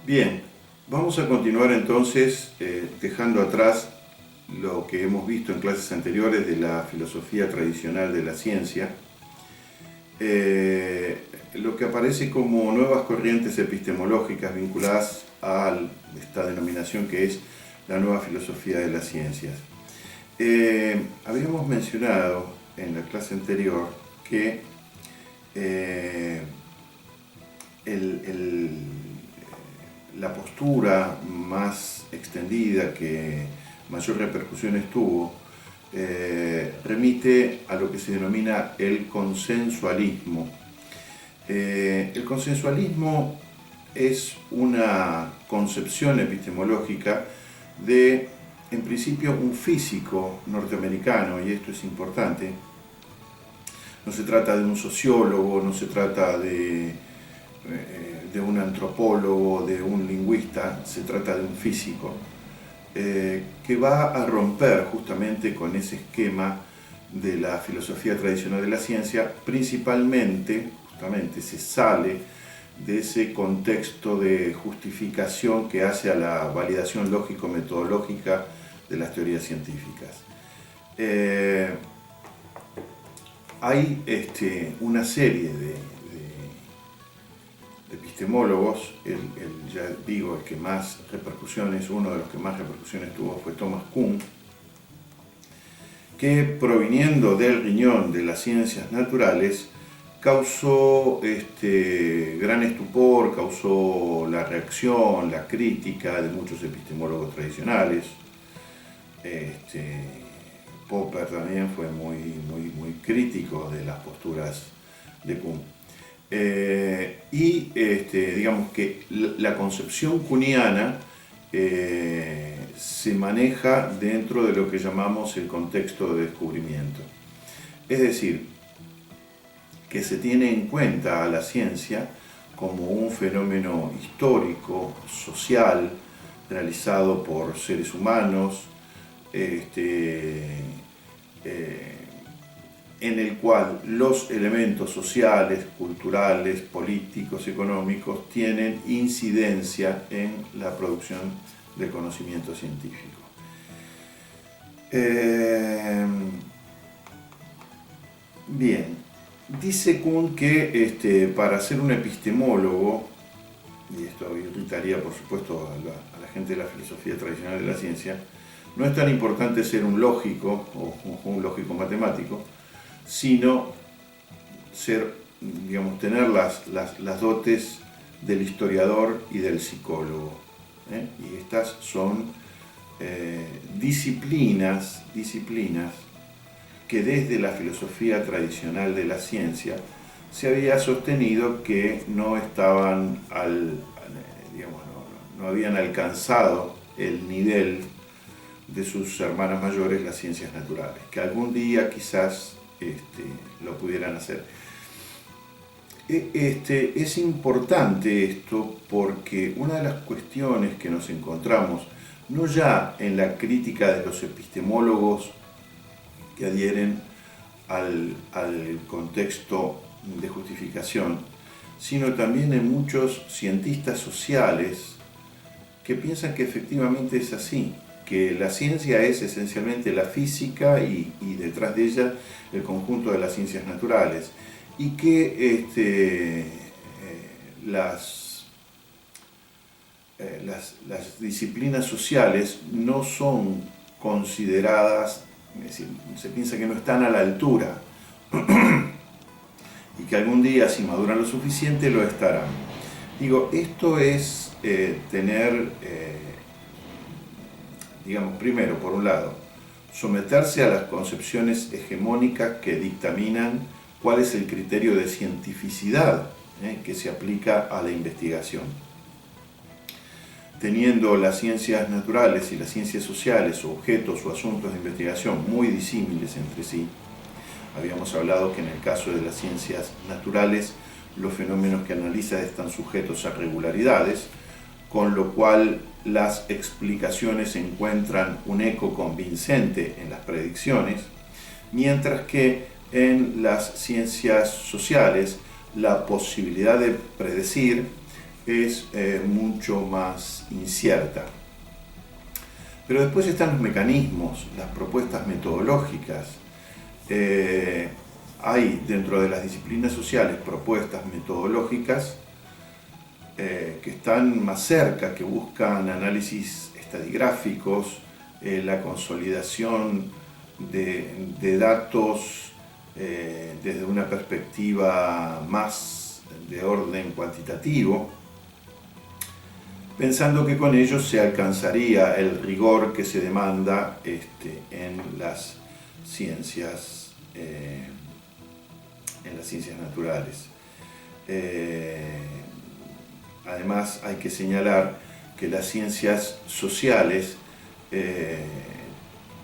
Bien, vamos a continuar entonces dejando atrás lo que hemos visto en clases anteriores de la filosofía tradicional de la ciencia, lo que aparece como nuevas corrientes epistemológicas vinculadas a esta denominación que es la nueva filosofía de las ciencias. Habíamos mencionado en la clase anterior que la postura más extendida que mayor repercusiones tuvo remite a lo que se denomina el consensualismo. El consensualismo es una concepción epistemológica de, en principio, un físico norteamericano, y esto es importante. No se trata de un sociólogo, no se trata de un antropólogo, de un lingüista, se trata de un físico que va a romper justamente con ese esquema de la filosofía tradicional de la ciencia. Principalmente, justamente, se sale de ese contexto de justificación que hace a la validación lógico-metodológica de las teorías científicas. Hay una serie de epistemólogos, ya digo, el que más repercusiones, uno de los que más repercusiones tuvo fue Thomas Kuhn, que proviniendo del riñón de las ciencias naturales, causó gran estupor, causó la reacción, la crítica de muchos epistemólogos tradicionales. Popper también fue muy crítico de las posturas de Kuhn. Digamos que la concepción kuhniana se maneja dentro de lo que llamamos el contexto de descubrimiento. Es decir, que se tiene en cuenta a la ciencia como un fenómeno histórico, social, realizado por seres humanos, en el cual los elementos sociales, culturales, políticos, económicos tienen incidencia en la producción del conocimiento científico. Bien, dice Kuhn que para ser un epistemólogo, y esto irritaría por supuesto a la gente de la filosofía tradicional de la ciencia, no es tan importante ser un lógico o un lógico matemático, sino tener las dotes del historiador y del psicólogo. Y estas son disciplinas que desde la filosofía tradicional de la ciencia se había sostenido que no estaban no habían alcanzado el nivel de sus hermanas mayores, las ciencias naturales, que algún día quizás lo pudieran hacer. Es importante esto porque una de las cuestiones que nos encontramos, no ya en la crítica de los epistemólogos que adhieren al contexto de justificación, sino también en muchos cientistas sociales que piensan que efectivamente es así, que la ciencia es esencialmente la física y detrás de ella el conjunto de las ciencias naturales, y que las disciplinas sociales no son consideradas, es decir, se piensa que no están a la altura y que algún día, si maduran lo suficiente, lo estarán. Digo, esto es tener, primero, por un lado, someterse a las concepciones hegemónicas que dictaminan cuál es el criterio de cientificidad que se aplica a la investigación. Teniendo las ciencias naturales y las ciencias sociales objetos o asuntos de investigación muy disímiles entre sí, habíamos hablado que en el caso de las ciencias naturales los fenómenos que analiza están sujetos a regularidades, con lo cual las explicaciones encuentran un eco convincente en las predicciones, mientras que en las ciencias sociales la posibilidad de predecir es mucho más incierta. Pero después están los mecanismos, las propuestas metodológicas. Hay dentro de las disciplinas sociales propuestas metodológicas que están más cerca, que buscan análisis estadígrafos, la consolidación de datos desde una perspectiva más de orden cuantitativo, pensando que con ello se alcanzaría el rigor que se demanda en las ciencias naturales. Además, hay que señalar que las ciencias sociales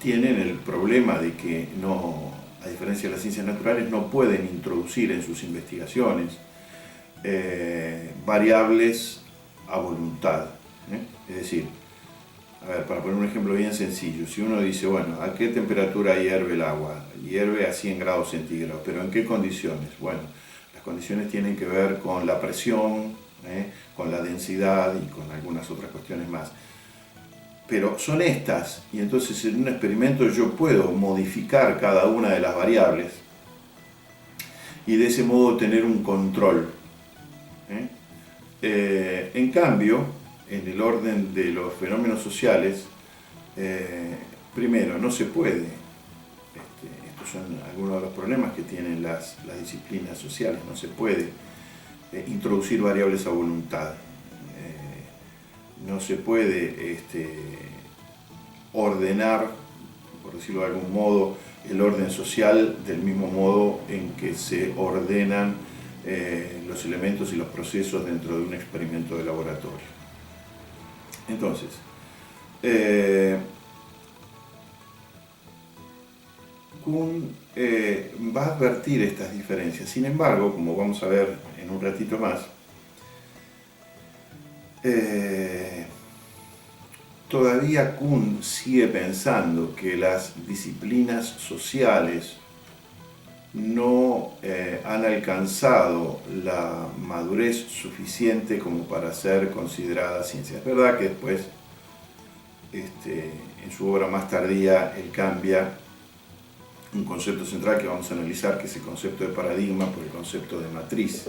tienen el problema de que no, a diferencia de las ciencias naturales, no pueden introducir en sus investigaciones variables a voluntad. Es decir, a ver, para poner un ejemplo bien sencillo, si uno dice, bueno, ¿a qué temperatura hierve el agua? Hierve a 100 grados centígrados, pero ¿en qué condiciones? Bueno, las condiciones tienen que ver con la presión, con la densidad y con algunas otras cuestiones más. Pero son estas, y entonces en un experimento yo puedo modificar cada una de las variables y de ese modo tener un control. En cambio, en el orden de los fenómenos sociales, primero, no se puede, estos son algunos de los problemas que tienen las disciplinas sociales, no se puede introducir variables a voluntad, no se puede ordenar, por decirlo de algún modo, el orden social del mismo modo en que se ordenan los elementos y los procesos dentro de un experimento de laboratorio. Entonces, Kuhn va a advertir estas diferencias. Sin embargo, como vamos a ver en un ratito más, todavía Kuhn sigue pensando que las disciplinas sociales no han alcanzado la madurez suficiente como para ser consideradas ciencias. Es verdad que después, en su obra más tardía, él cambia un concepto central que vamos a analizar, que es el concepto de paradigma por el concepto de matriz,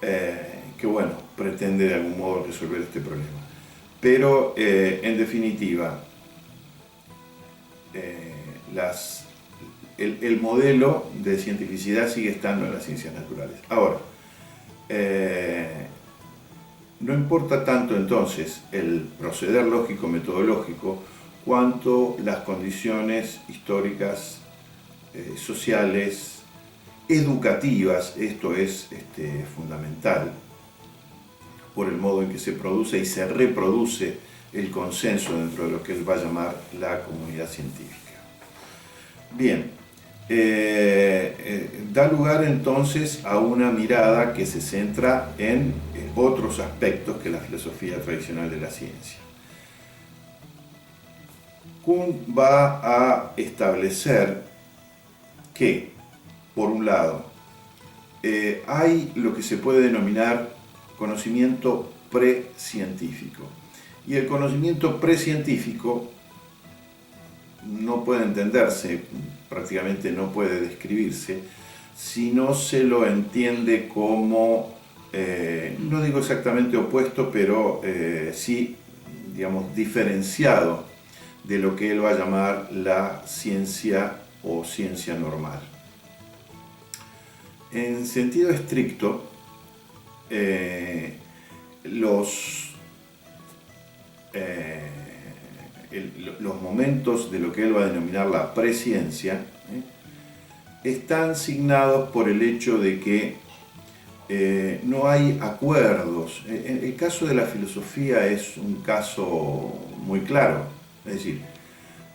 que bueno, pretende de algún modo resolver este problema. Pero en definitiva, el modelo de cientificidad sigue estando en las ciencias naturales. Ahora, no importa tanto entonces el proceder lógico-metodológico cuanto las condiciones históricas, sociales, educativas. Esto es fundamental por el modo en que se produce y se reproduce el consenso dentro de lo que él va a llamar la comunidad científica. Bien, da lugar entonces a una mirada que se centra en otros aspectos que la filosofía tradicional de la ciencia. Kuhn va a establecer que, por un lado, hay lo que se puede denominar conocimiento precientífico. Y el conocimiento precientífico no puede entenderse, prácticamente no puede describirse, si no se lo entiende como, no digo exactamente opuesto, pero sí, digamos, diferenciado de lo que él va a llamar la ciencia o ciencia normal. En sentido estricto, los momentos de lo que él va a denominar la presciencia están signados por el hecho de que no hay acuerdos. El caso de la filosofía es un caso muy claro, es decir,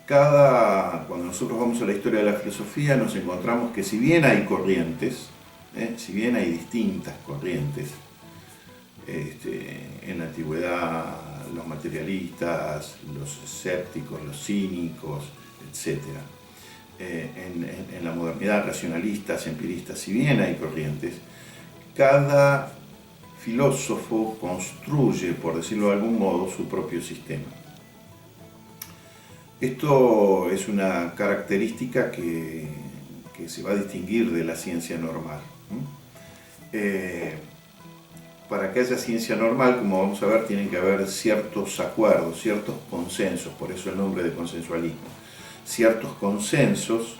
cuando nosotros vamos a la historia de la filosofía nos encontramos que si bien hay corrientes, si bien hay distintas corrientes, en la antigüedad los materialistas, los escépticos, los cínicos, etc. En la modernidad racionalistas, empiristas, si bien hay corrientes, cada filósofo construye, por decirlo de algún modo, su propio sistema. Esto es una característica que se va a distinguir de la ciencia normal. Para que haya ciencia normal, como vamos a ver, tienen que haber ciertos acuerdos, ciertos consensos, por eso el nombre de consensualismo, ciertos consensos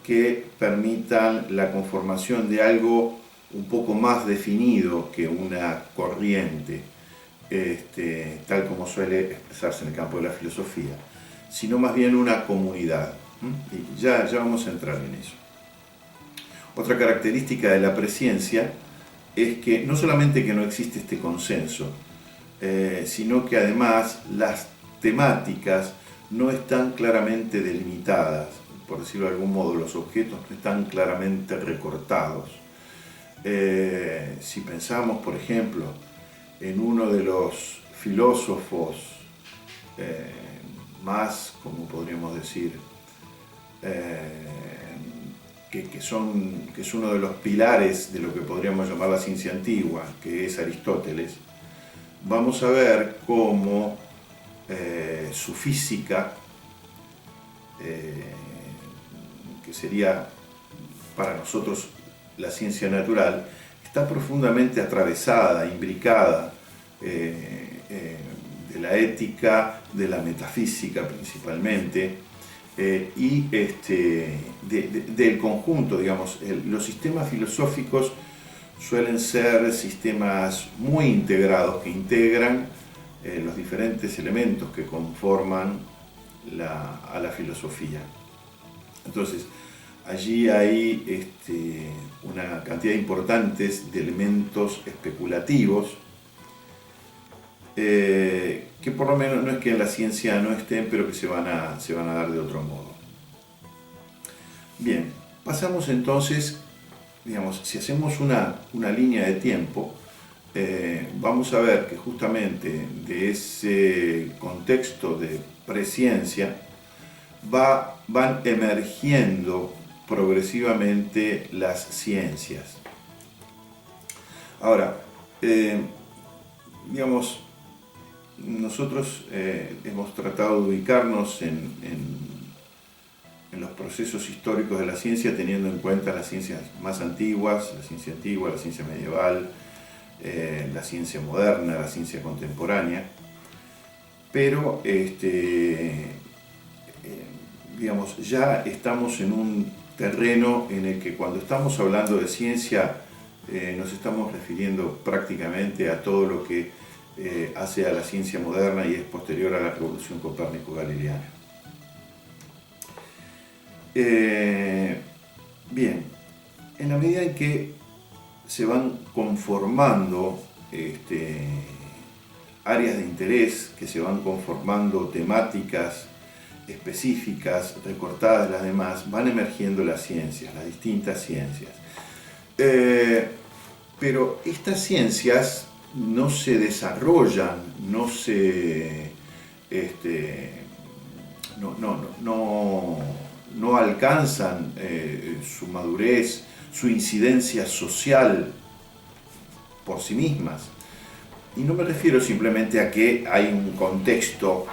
que permitan la conformación de algo un poco más definido que una corriente, tal como suele expresarse en el campo de la filosofía, sino más bien una comunidad. Y ya vamos a entrar en eso. Otra característica de la presciencia es que no solamente que no existe este consenso, sino que además las temáticas no están claramente delimitadas, por decirlo de algún modo, los objetos no están claramente recortados. Si pensamos, por ejemplo, en uno de los filósofos más, como podríamos decir, que es uno de los pilares de lo que podríamos llamar la ciencia antigua, que es Aristóteles, vamos a ver cómo su física, que sería para nosotros la ciencia natural, está profundamente atravesada, imbricada de la ética, de la metafísica principalmente, y del conjunto, digamos. Los sistemas filosóficos suelen ser sistemas muy integrados, que integran los diferentes elementos que conforman a la filosofía. Entonces, allí hay una cantidad importante de elementos especulativos, que por lo menos no es que en la ciencia no estén, pero que se van a dar de otro modo. Bien, pasamos entonces, digamos, si hacemos una línea de tiempo, vamos a ver que justamente de ese contexto de presciencia van emergiendo progresivamente las ciencias. Ahora, digamos, nosotros hemos tratado de ubicarnos en los procesos históricos de la ciencia, teniendo en cuenta las ciencias más antiguas, la ciencia antigua, la ciencia medieval, la ciencia moderna, la ciencia contemporánea, pero digamos, ya estamos en un terreno en el que cuando estamos hablando de ciencia nos estamos refiriendo prácticamente a todo lo que hace a la ciencia moderna y es posterior a la revolución copérnico-galileana. Bien, en la medida en que se van conformando áreas de interés, que se van conformando temáticas específicas, recortadas de las demás, van emergiendo las ciencias, las distintas ciencias. Pero estas ciencias no se desarrollan, no alcanzan su madurez, su incidencia social por sí mismas. Y no me refiero simplemente a que hay un contexto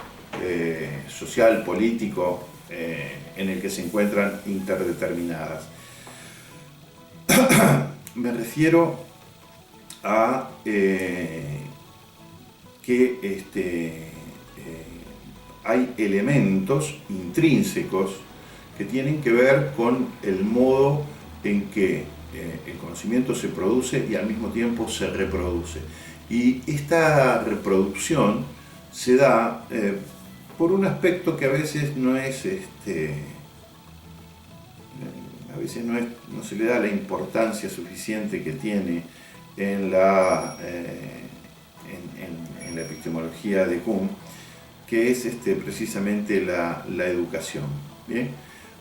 social, político, en el que se encuentran interdeterminadas. Me refiero a que hay elementos intrínsecos que tienen que ver con el modo en que el conocimiento se produce y al mismo tiempo se reproduce. Y esta reproducción se da por un aspecto que a veces no se le da la importancia suficiente que tiene en la epistemología de Kuhn, que es precisamente la educación. ¿Bien?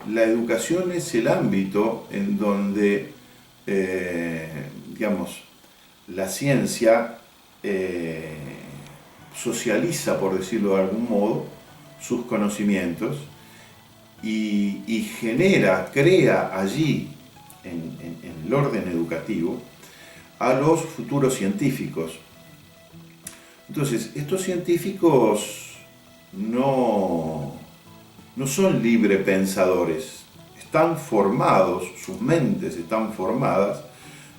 La educación es el ámbito en donde, digamos, la ciencia socializa, por decirlo de algún modo, sus conocimientos y crea allí, en el orden educativo, a los futuros científicos. Entonces, estos científicos no son librepensadores, están formados, sus mentes están formadas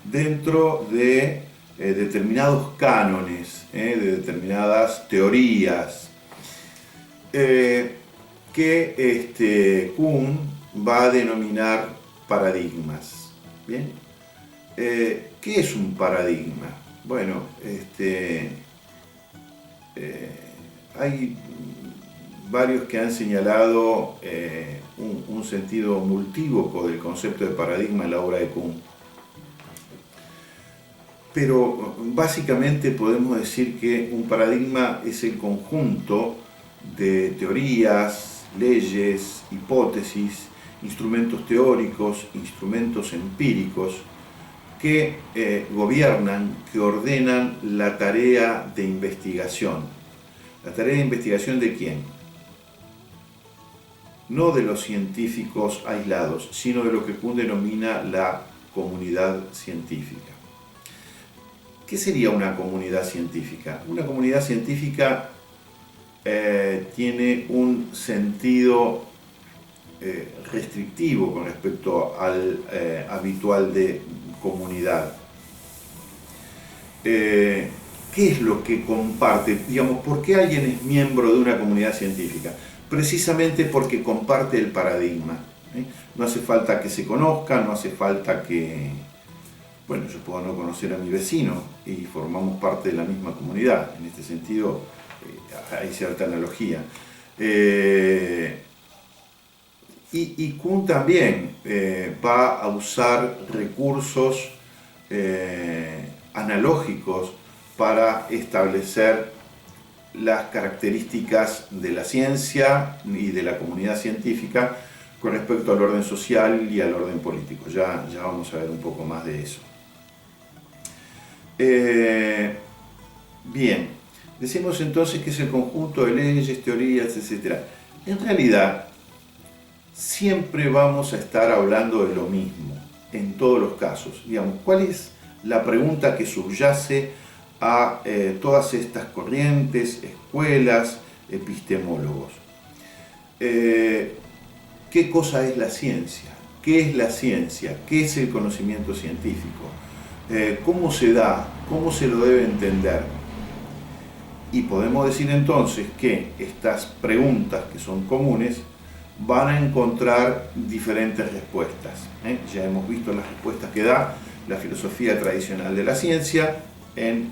dentro de determinados cánones, de determinadas teorías, que Kuhn va a denominar paradigmas. ¿Bien? ¿Qué es un paradigma? Bueno, hay varios que han señalado un sentido multívoco del concepto de paradigma en la obra de Kuhn. Pero básicamente podemos decir que un paradigma es el conjunto de teorías, leyes, hipótesis, instrumentos teóricos, instrumentos empíricos que gobiernan, que ordenan la tarea de investigación. ¿La tarea de investigación de quién? No de los científicos aislados, sino de lo que Kuhn denomina la comunidad científica. ¿Qué sería una comunidad científica? Una comunidad científica tiene un sentido restrictivo con respecto al habitual de comunidad. ¿Qué es lo que comparte? Digamos, ¿por qué alguien es miembro de una comunidad científica? Precisamente porque comparte el paradigma. No hace falta que se conozca, no hace falta que... Bueno, yo puedo no conocer a mi vecino y formamos parte de la misma comunidad. En este sentido, hay cierta analogía. Y Kuhn también va a usar recursos analógicos para establecer las características de la ciencia y de la comunidad científica con respecto al orden social y al orden político. Ya vamos a ver un poco más de eso. Bien, decimos entonces que es el conjunto de leyes, teorías, etc. En realidad, siempre vamos a estar hablando de lo mismo, en todos los casos. Digamos, ¿cuál es la pregunta que subyace a todas estas corrientes, escuelas, epistemólogos? ¿Qué cosa es la ciencia? ¿Qué es la ciencia? ¿Qué es el conocimiento científico? ¿Cómo se da? ¿Cómo se lo debe entender? Y podemos decir entonces que estas preguntas que son comunes van a encontrar diferentes respuestas. Ya hemos visto las respuestas que da la filosofía tradicional de la ciencia. En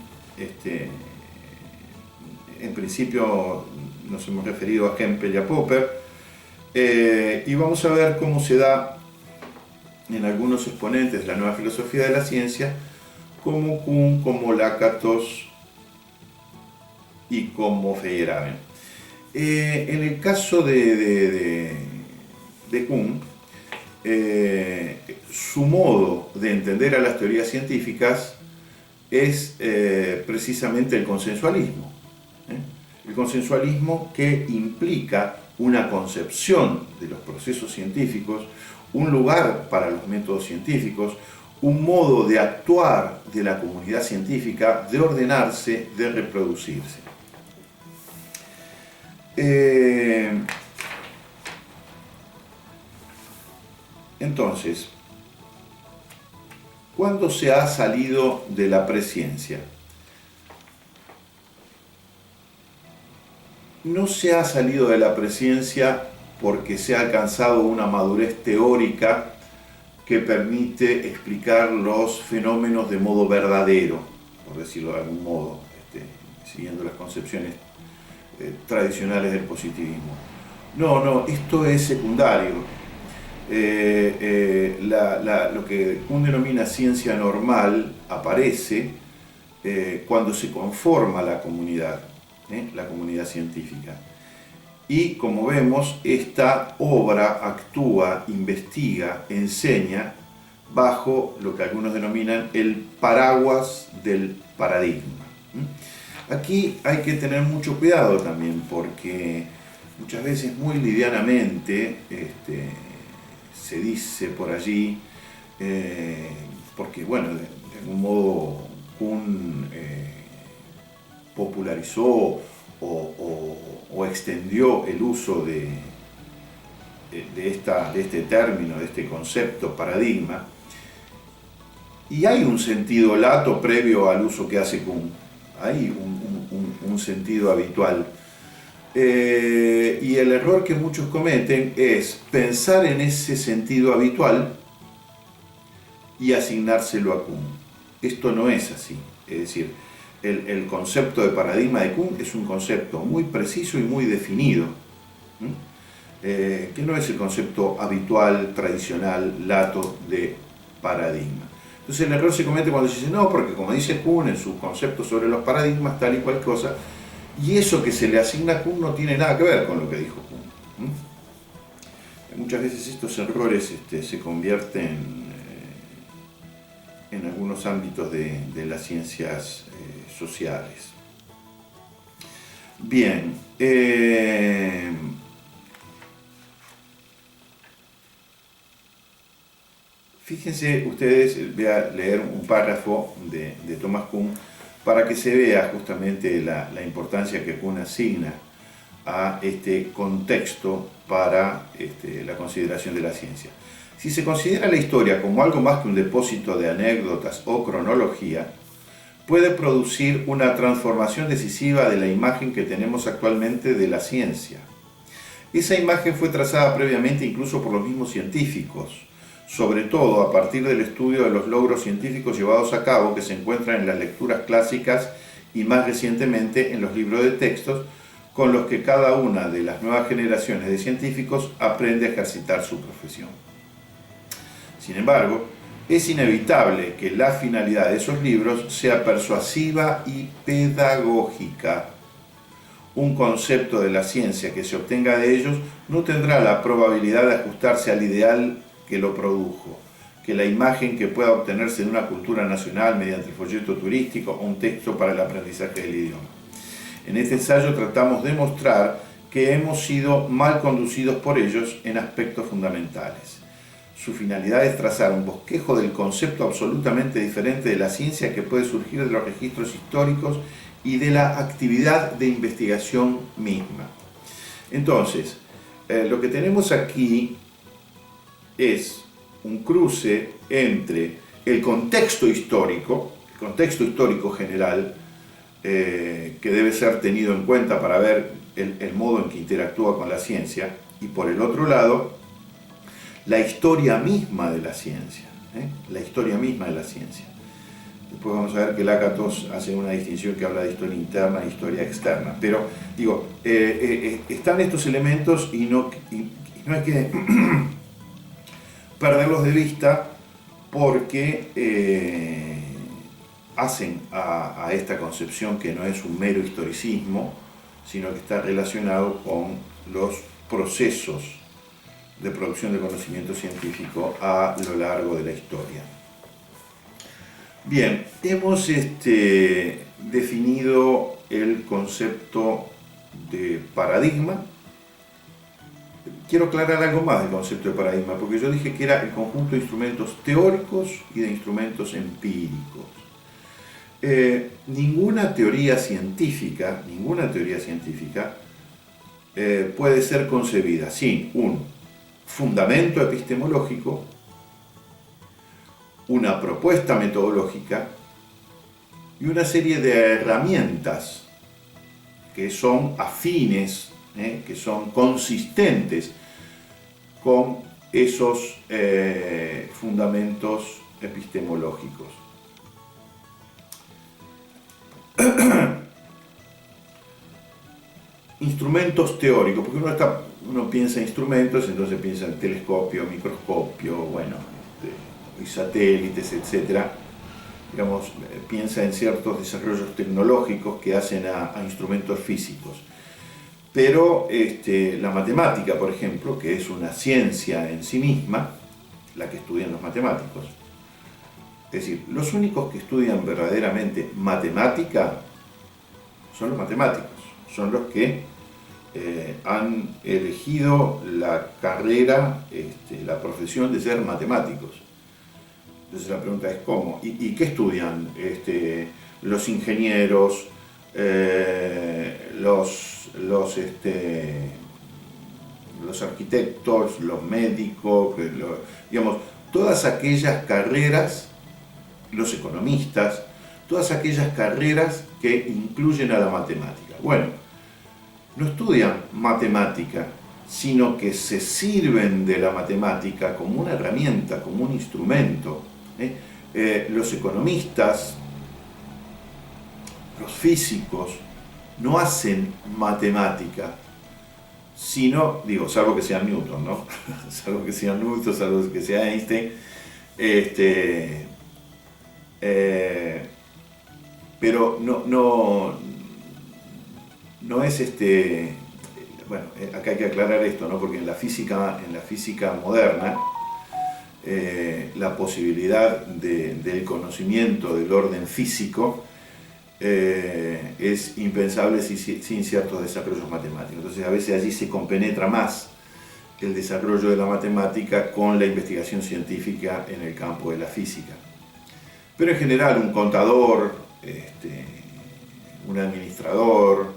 principio nos hemos referido a Hempel y a Popper. Y vamos a ver cómo se da en algunos exponentes de la nueva filosofía de la ciencia, como Kuhn, como Lakatos y como Feyerabend. En el caso de Kuhn, su modo de entender a las teorías científicas es precisamente el consensualismo. El consensualismo que implica una concepción de los procesos científicos, un lugar para los métodos científicos, un modo de actuar de la comunidad científica, de ordenarse, de reproducirse. Entonces, ¿cuándo se ha salido de la presciencia? No se ha salido de la presciencia porque se ha alcanzado una madurez teórica que permite explicar los fenómenos de modo verdadero, por decirlo de algún modo, siguiendo las concepciones tradicionales del positivismo. No, esto es secundario. Lo que Kuhn denomina ciencia normal aparece cuando se conforma la comunidad científica. Y como vemos, esta obra actúa, investiga, enseña bajo lo que algunos denominan el paraguas del paradigma. Aquí hay que tener mucho cuidado también, porque muchas veces muy livianamente se dice por allí, porque bueno, de algún modo Kuhn popularizó o extendió el uso de este término, de este concepto, paradigma, y hay un sentido lato previo al uso que hace Kuhn, hay un sentido habitual. Y el error que muchos cometen es pensar en ese sentido habitual y asignárselo a Kuhn. Esto no es así. Es decir, el concepto de paradigma de Kuhn es un concepto muy preciso y muy definido, que no es el concepto habitual, tradicional, lato de paradigma. Entonces el error se comete cuando se dice, no, porque como dice Kuhn en sus conceptos sobre los paradigmas, tal y cual cosa, y eso que se le asigna a Kuhn no tiene nada que ver con lo que dijo Kuhn. Muchas veces estos errores se convierten en algunos ámbitos de las ciencias sociales. Bien, fíjense ustedes, voy a leer un párrafo de Thomas Kuhn para que se vea justamente la importancia que Kuhn asigna a este contexto para la consideración de la ciencia. Si se considera la historia como algo más que un depósito de anécdotas o cronología, puede producir una transformación decisiva de la imagen que tenemos actualmente de la ciencia. Esa imagen fue trazada previamente incluso por los mismos científicos, sobre todo a partir del estudio de los logros científicos llevados a cabo que se encuentran en las lecturas clásicas y más recientemente en los libros de textos con los que cada una de las nuevas generaciones de científicos aprende a ejercitar su profesión. Sin embargo, es inevitable que la finalidad de esos libros sea persuasiva y pedagógica. Un concepto de la ciencia que se obtenga de ellos no tendrá la probabilidad de ajustarse al ideal que lo produjo, que la imagen que pueda obtenerse de una cultura nacional mediante el folleto turístico o un texto para el aprendizaje del idioma. En este ensayo tratamos de mostrar que hemos sido mal conducidos por ellos en aspectos fundamentales. Su finalidad es trazar un bosquejo del concepto absolutamente diferente de la ciencia que puede surgir de los registros históricos y de la actividad de investigación misma. Entonces, lo que tenemos aquí es un cruce entre el contexto histórico general, que debe ser tenido en cuenta para ver el modo en que interactúa con la ciencia, y por el otro lado, la historia misma de la ciencia, la historia misma de la ciencia. Después vamos a ver que Lakatos hace una distinción que habla de historia interna e historia externa, pero digo, están estos elementos y no hay que perderlos de vista porque hacen a esta concepción que no es un mero historicismo, sino que está relacionado con los procesos de producción de conocimiento científico a lo largo de la historia. Bien, hemos definido el concepto de paradigma. Quiero aclarar algo más del concepto de paradigma, porque yo dije que era el conjunto de instrumentos teóricos y de instrumentos empíricos. Ninguna teoría científica puede ser concebida sin un fundamento epistemológico, una propuesta metodológica y una serie de herramientas que son afines, que son consistentes con esos fundamentos epistemológicos. Instrumentos teóricos, porque uno piensa en instrumentos, entonces piensa en telescopio, microscopio, bueno, y satélites, etc. Digamos, piensa en ciertos desarrollos tecnológicos que hacen a instrumentos físicos. Pero la matemática, por ejemplo, que es una ciencia en sí misma, la que estudian los matemáticos, es decir, los únicos que estudian verdaderamente matemática son los matemáticos, son los que han elegido la carrera, la profesión de ser matemáticos. Entonces la pregunta es ¿cómo? ¿Y qué estudian los ingenieros, los arquitectos, los médicos, digamos, todas aquellas carreras, los economistas, todas aquellas carreras que incluyen a la matemática? Bueno, no estudian matemática, sino que se sirven de la matemática como una herramienta, como un instrumento. Los economistas, los físicos, no hacen matemática, sino, digo, salvo que sea Newton, ¿no? Salvo que sea Newton, salvo que sea Einstein, pero no es bueno, acá hay que aclarar esto, ¿no? Porque en la física moderna, la posibilidad del conocimiento del orden físico es impensable sin ciertos desarrollos matemáticos. Entonces a veces allí se compenetra más el desarrollo de la matemática con la investigación científica en el campo de la física. Pero en general un contador, un administrador,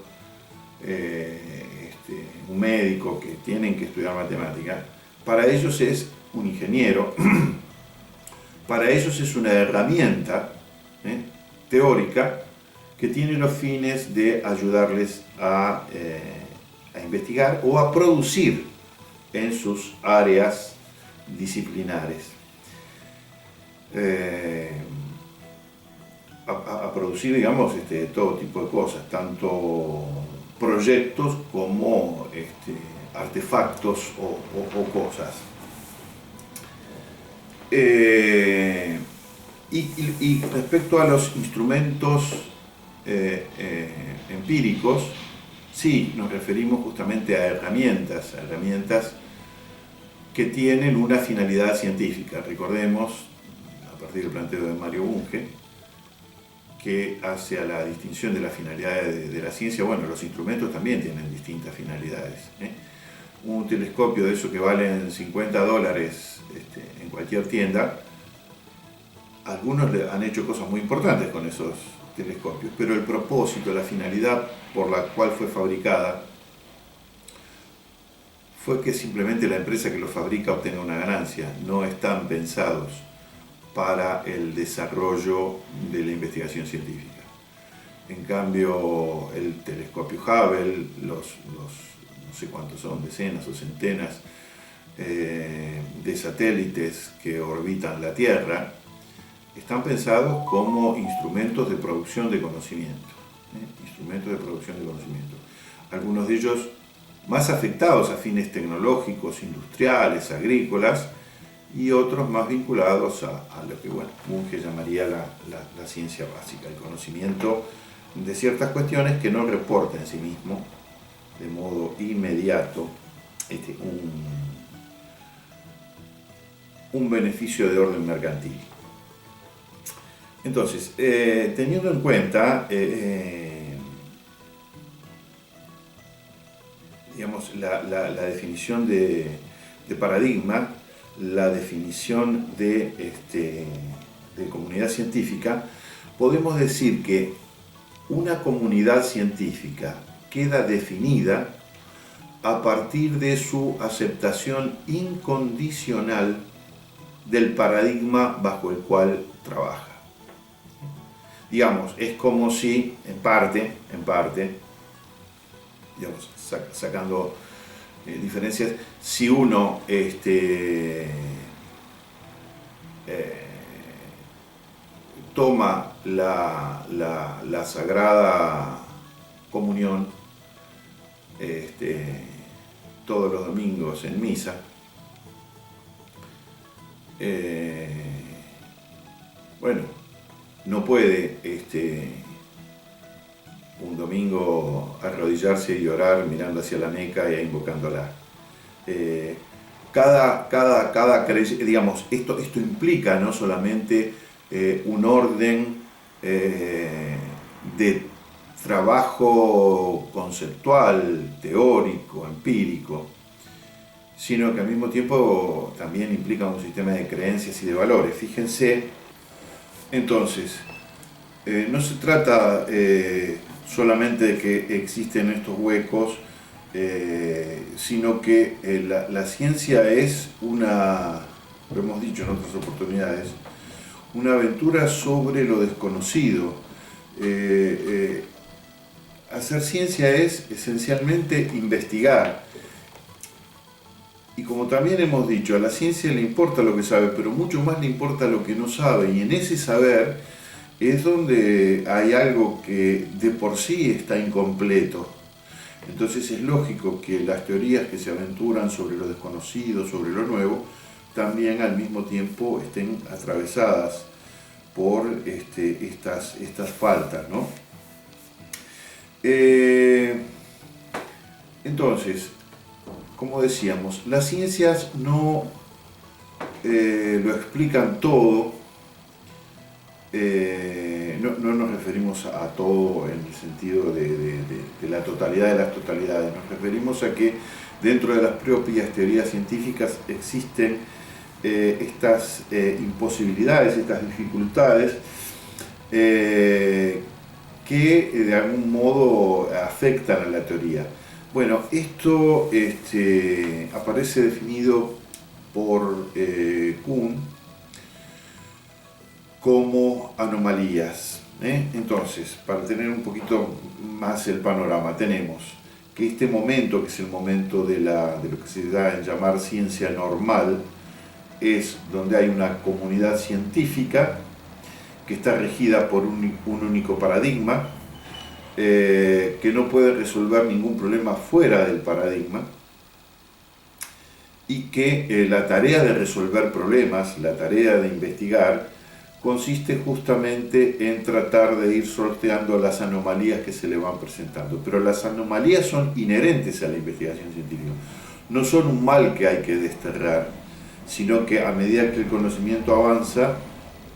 un médico que tienen que estudiar matemática, para ellos es un ingeniero, para ellos es una herramienta teórica que tiene los fines de ayudarles a investigar o a producir en sus áreas disciplinares. A producir, digamos, todo tipo de cosas, tanto proyectos como artefactos o cosas. Y respecto a los instrumentos empíricos, sí, nos referimos justamente a herramientas que tienen una finalidad científica. Recordemos, a partir del planteo de Mario Bunge, que hace a la distinción de la finalidad de la ciencia, bueno, los instrumentos también tienen distintas finalidades. Un telescopio de esos que valen $50 en cualquier tienda, algunos han hecho cosas muy importantes con esos telescopios, pero el propósito, la finalidad por la cual fue fabricada, fue que simplemente la empresa que los fabrica obtenga una ganancia. No están pensados para el desarrollo de la investigación científica. En cambio, el telescopio Hubble, no sé cuántos son, decenas o centenas de satélites que orbitan la Tierra, están pensados como instrumentos de producción de conocimiento. Instrumentos de producción de conocimiento. Algunos de ellos más afectados a fines tecnológicos, industriales, agrícolas, y otros más vinculados a lo que Bunge llamaría la ciencia básica, el conocimiento de ciertas cuestiones que no reporta en sí mismo de modo inmediato un beneficio de orden mercantil. Entonces, teniendo en cuenta digamos, la definición de paradigma, la definición de comunidad científica, podemos decir que una comunidad científica queda definida a partir de su aceptación incondicional del paradigma bajo el cual trabaja. Digamos, es como si, en parte, digamos, sacando diferencias, si uno toma la Sagrada Comunión todos los domingos en misa, bueno, no puede un domingo arrodillarse y orar mirando hacia la Meca e invocándola. Digamos, esto implica no solamente un orden de trabajo conceptual, teórico, empírico, sino que al mismo tiempo también implica un sistema de creencias y de valores. Fíjense, entonces, no se trata solamente de que existen estos huecos, sino que la ciencia es una, lo hemos dicho en otras oportunidades, una aventura sobre lo desconocido. Hacer ciencia es esencialmente investigar. Y como también hemos dicho, a la ciencia le importa lo que sabe, pero mucho más le importa lo que no sabe. Y en ese saber es donde hay algo que de por sí está incompleto. Entonces es lógico que las teorías que se aventuran sobre lo desconocido, sobre lo nuevo, también al mismo tiempo estén atravesadas por estas faltas, ¿no? Entonces, como decíamos, las ciencias no lo explican todo, no nos referimos a todo en el sentido de la totalidad de las totalidades, nos referimos a que dentro de las propias teorías científicas existen estas imposibilidades, estas dificultades que de algún modo afectan a la teoría. Bueno, esto aparece definido por Kuhn como anomalías. Entonces, para tener un poquito más el panorama, tenemos que este momento, que es el momento de lo que se da en llamar ciencia normal, es donde hay una comunidad científica que está regida por un único paradigma, que no puede resolver ningún problema fuera del paradigma, y que la tarea de resolver problemas, la tarea de investigar, consiste justamente en tratar de ir sorteando las anomalías que se le van presentando. Pero las anomalías son inherentes a la investigación científica, no son un mal que hay que desterrar, sino que a medida que el conocimiento avanza,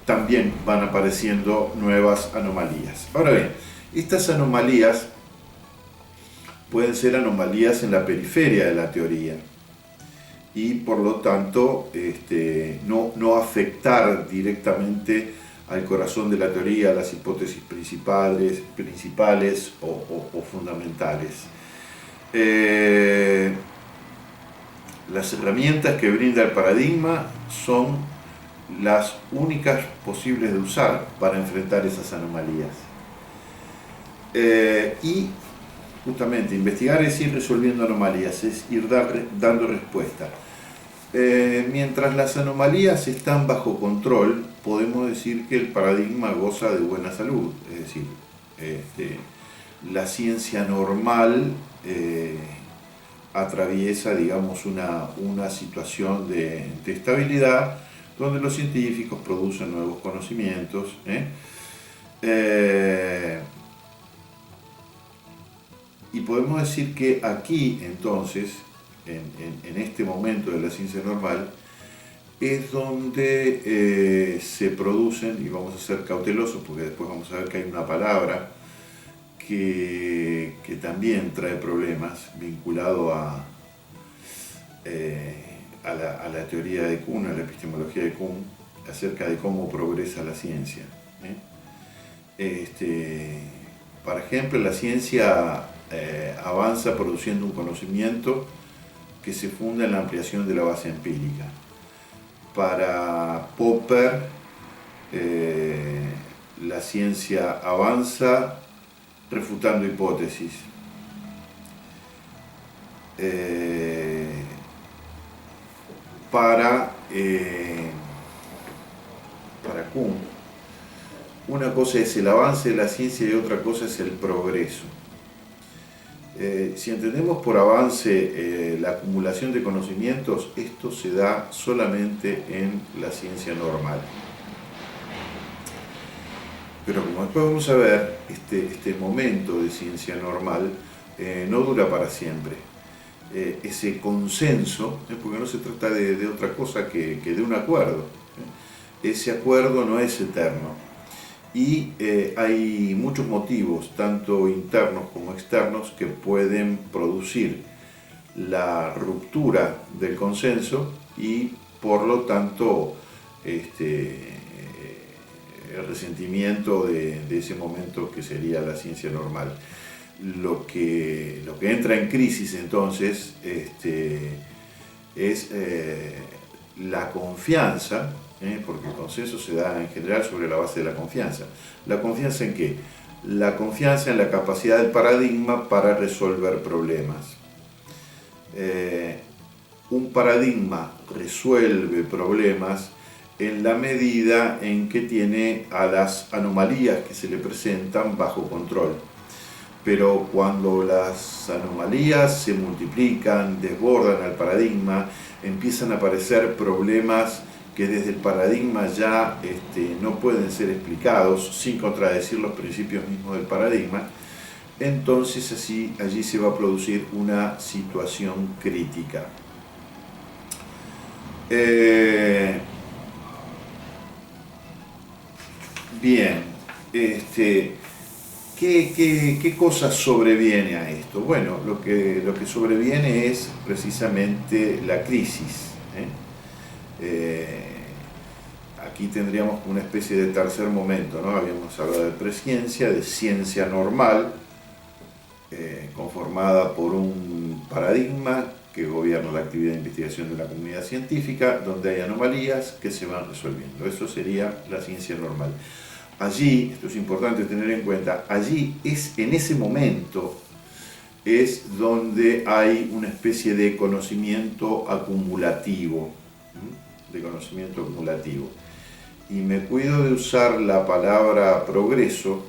también van apareciendo nuevas anomalías. Ahora bien, estas anomalías pueden ser anomalías en la periferia de la teoría y por lo tanto no afectar directamente al corazón de la teoría, a las hipótesis principales o fundamentales. Las herramientas que brinda el paradigma son las únicas posibles de usar para enfrentar esas anomalías. Y justamente investigar es ir resolviendo anomalías, es ir dando respuesta. Mientras las anomalías están bajo control, podemos decir que el paradigma goza de buena salud, es decir, la ciencia normal atraviesa, digamos, una situación de estabilidad donde los científicos producen nuevos conocimientos. Y podemos decir que aquí, entonces, en este momento de la ciencia normal, es donde se producen, y vamos a ser cautelosos porque después vamos a ver que hay una palabra que también trae problemas vinculado a la teoría de Kuhn, a la epistemología de Kuhn, acerca de cómo progresa la ciencia. Por ejemplo, la ciencia avanza produciendo un conocimiento que se funda en la ampliación de la base empírica. Para Popper, la ciencia avanza refutando hipótesis. Para Kuhn, una cosa es el avance de la ciencia y otra cosa es el progreso. Si entendemos por avance la acumulación de conocimientos, esto se da solamente en la ciencia normal. Pero como después vamos a ver, este momento de ciencia normal no dura para siempre. Ese consenso, porque no se trata de otra cosa que de un acuerdo. Ese acuerdo no es eterno. Y hay muchos motivos, tanto internos como externos, que pueden producir la ruptura del consenso y por lo tanto el resentimiento de ese momento que sería la ciencia normal. Lo que entra en crisis entonces es la confianza, porque el consenso se da en general sobre la base de la confianza. ¿La confianza en qué? La confianza en la capacidad del paradigma para resolver problemas. Un paradigma resuelve problemas en la medida en que tiene a las anomalías que se le presentan bajo control. Pero cuando las anomalías se multiplican, desbordan al paradigma, empiezan a aparecer problemas que desde el paradigma ya no pueden ser explicados sin contradecir los principios mismos del paradigma, entonces allí se va a producir una situación crítica. Bien, ¿qué cosa sobreviene a esto? Bueno, lo que sobreviene es precisamente la crisis. Aquí tendríamos una especie de tercer momento, ¿no? Habíamos hablado de presciencia, de ciencia normal, conformada por un paradigma que gobierna la actividad de investigación de la comunidad científica, donde hay anomalías que se van resolviendo. Eso sería la ciencia normal. Allí, esto es importante tener en cuenta, allí en ese momento es donde hay una especie de conocimiento acumulativo, Y me cuido de usar la palabra progreso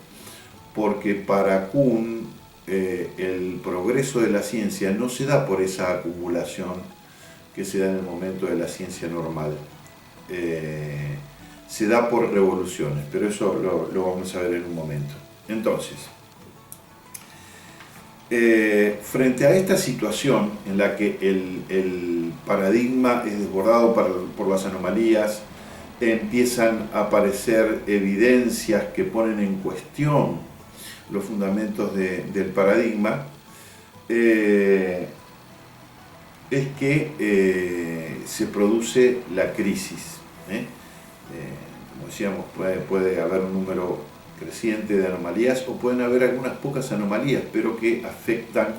porque para Kuhn el progreso de la ciencia no se da por esa acumulación que se da en el momento de la ciencia normal. Se da por revoluciones, pero eso lo vamos a ver en un momento. Entonces, frente a esta situación en la que el paradigma es desbordado por las anomalías, empiezan a aparecer evidencias que ponen en cuestión los fundamentos del paradigma, es que se produce la crisis. Como decíamos, puede haber un número creciente de anomalías o pueden haber algunas pocas anomalías, pero que afectan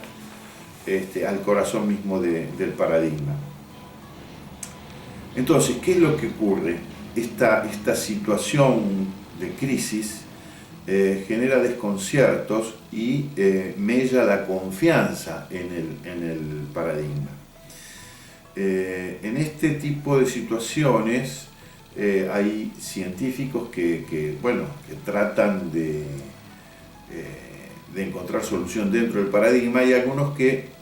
al corazón mismo del paradigma. Entonces, ¿qué es lo que ocurre? Esta situación de crisis genera desconciertos y mella la confianza en el paradigma. En este tipo de situaciones hay científicos que tratan de encontrar solución dentro del paradigma y algunos que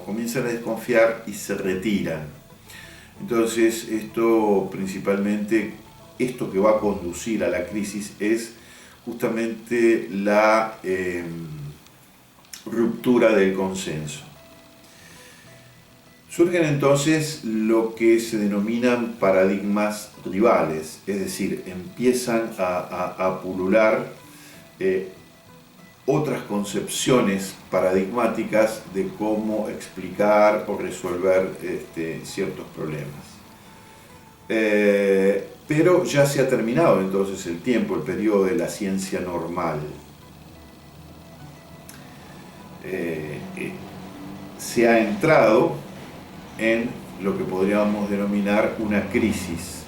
comienzan a desconfiar y se retiran. Entonces esto que va a conducir a la crisis es justamente la ruptura del consenso. Surgen entonces lo que se denominan paradigmas rivales, es decir, empiezan a pulular otras concepciones paradigmáticas de cómo explicar o resolver ciertos problemas. Pero ya se ha terminado entonces el periodo de la ciencia normal. Se ha entrado en lo que podríamos denominar una crisis.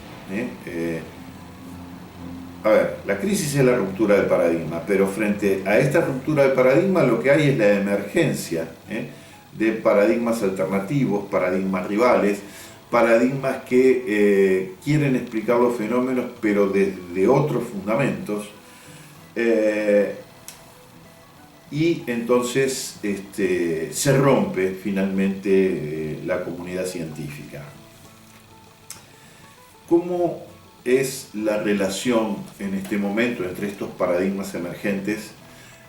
La crisis es la ruptura del paradigma, pero frente a esta ruptura del paradigma lo que hay es la emergencia de paradigmas alternativos, paradigmas rivales, paradigmas que quieren explicar los fenómenos pero desde otros fundamentos, y entonces se rompe finalmente la comunidad científica. ¿Cómo es la relación en este momento entre estos paradigmas emergentes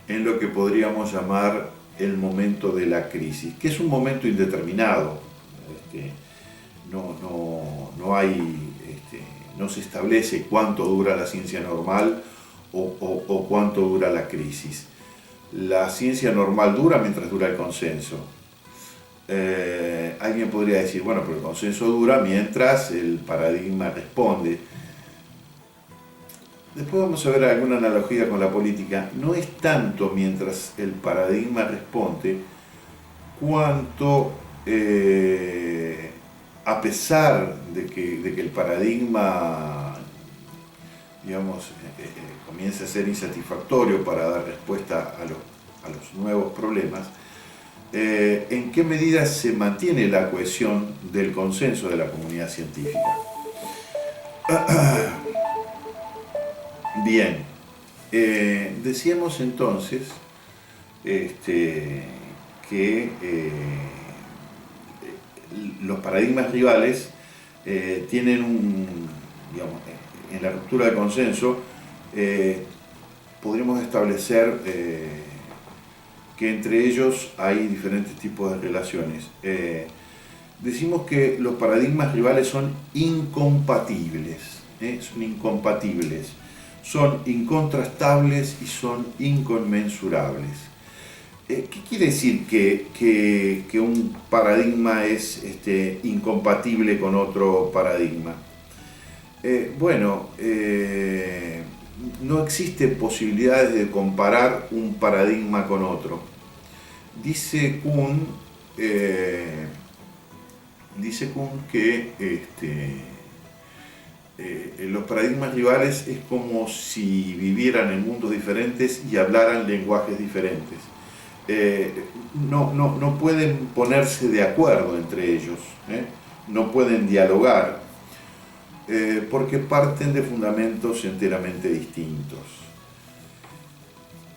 en lo que podríamos llamar el momento de la crisis? Que es un momento indeterminado. No se establece cuánto dura la ciencia normal o cuánto dura la crisis. La ciencia normal dura mientras dura el consenso. alguien podría decir, bueno, pero el consenso dura mientras el paradigma responde. Después vamos a ver alguna analogía con la política. No es tanto mientras el paradigma responde, cuanto a pesar de que el paradigma, digamos, comience a ser insatisfactorio para dar respuesta a los nuevos problemas, en qué medida se mantiene la cohesión del consenso de la comunidad científica. Bien, decíamos entonces que los paradigmas rivales tienen digamos, en la ruptura de consenso, podríamos establecer que entre ellos hay diferentes tipos de relaciones. Decimos que los paradigmas rivales son incompatibles, son incontrastables y son inconmensurables. ¿Qué quiere decir que un paradigma es incompatible con otro paradigma? No existe posibilidades de comparar un paradigma con otro. Dice Kuhn que los paradigmas rivales es como si vivieran en mundos diferentes y hablaran lenguajes diferentes. No pueden ponerse de acuerdo entre ellos, no pueden dialogar, porque parten de fundamentos enteramente distintos.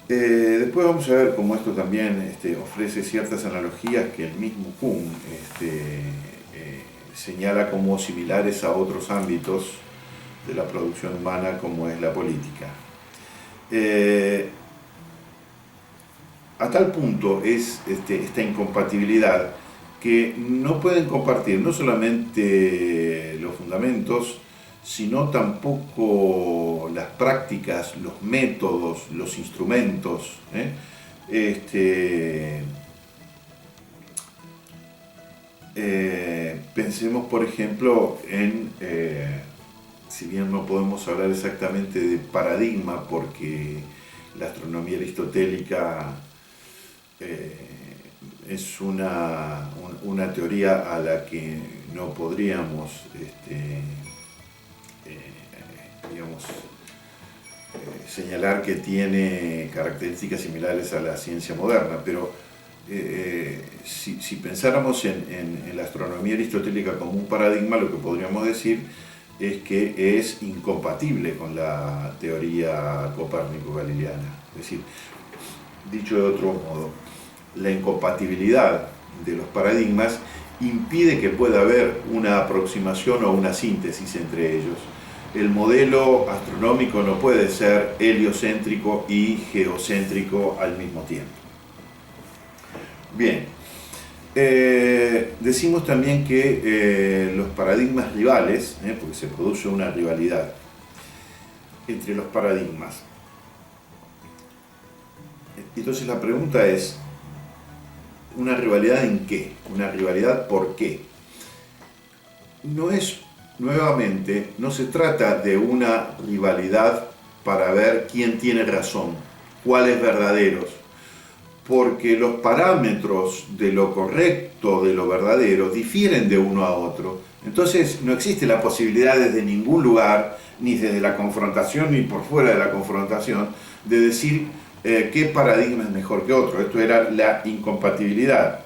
Después vamos a ver cómo esto también ofrece ciertas analogías que el mismo Kuhn señala como similares a otros ámbitos de la producción humana, como es la política. A tal punto es esta incompatibilidad que no pueden compartir no solamente los fundamentos, sino tampoco las prácticas, los métodos, los instrumentos. Pensemos, por ejemplo, en, si bien no podemos hablar exactamente de paradigma, porque la astronomía aristotélica es una teoría a la que no podríamos señalar que tiene características similares a la ciencia moderna, pero si pensáramos en la astronomía aristotélica como un paradigma, lo que podríamos decir es que es incompatible con la teoría copérnico-galileana. Es decir, dicho de otro modo, la incompatibilidad de los paradigmas impide que pueda haber una aproximación o una síntesis entre ellos. El modelo astronómico no puede ser heliocéntrico y geocéntrico al mismo tiempo. Bien, decimos también que los paradigmas rivales, porque se produce una rivalidad entre los paradigmas. Entonces la pregunta es, ¿una rivalidad en qué? ¿Una rivalidad por qué? Nuevamente, no se trata de una rivalidad para ver quién tiene razón, cuáles verdaderos, porque los parámetros de lo correcto, de lo verdadero, difieren de uno a otro. Entonces no existe la posibilidad desde ningún lugar, ni desde la confrontación, ni por fuera de la confrontación, de decir qué paradigma es mejor que otro. Esto era la incompatibilidad.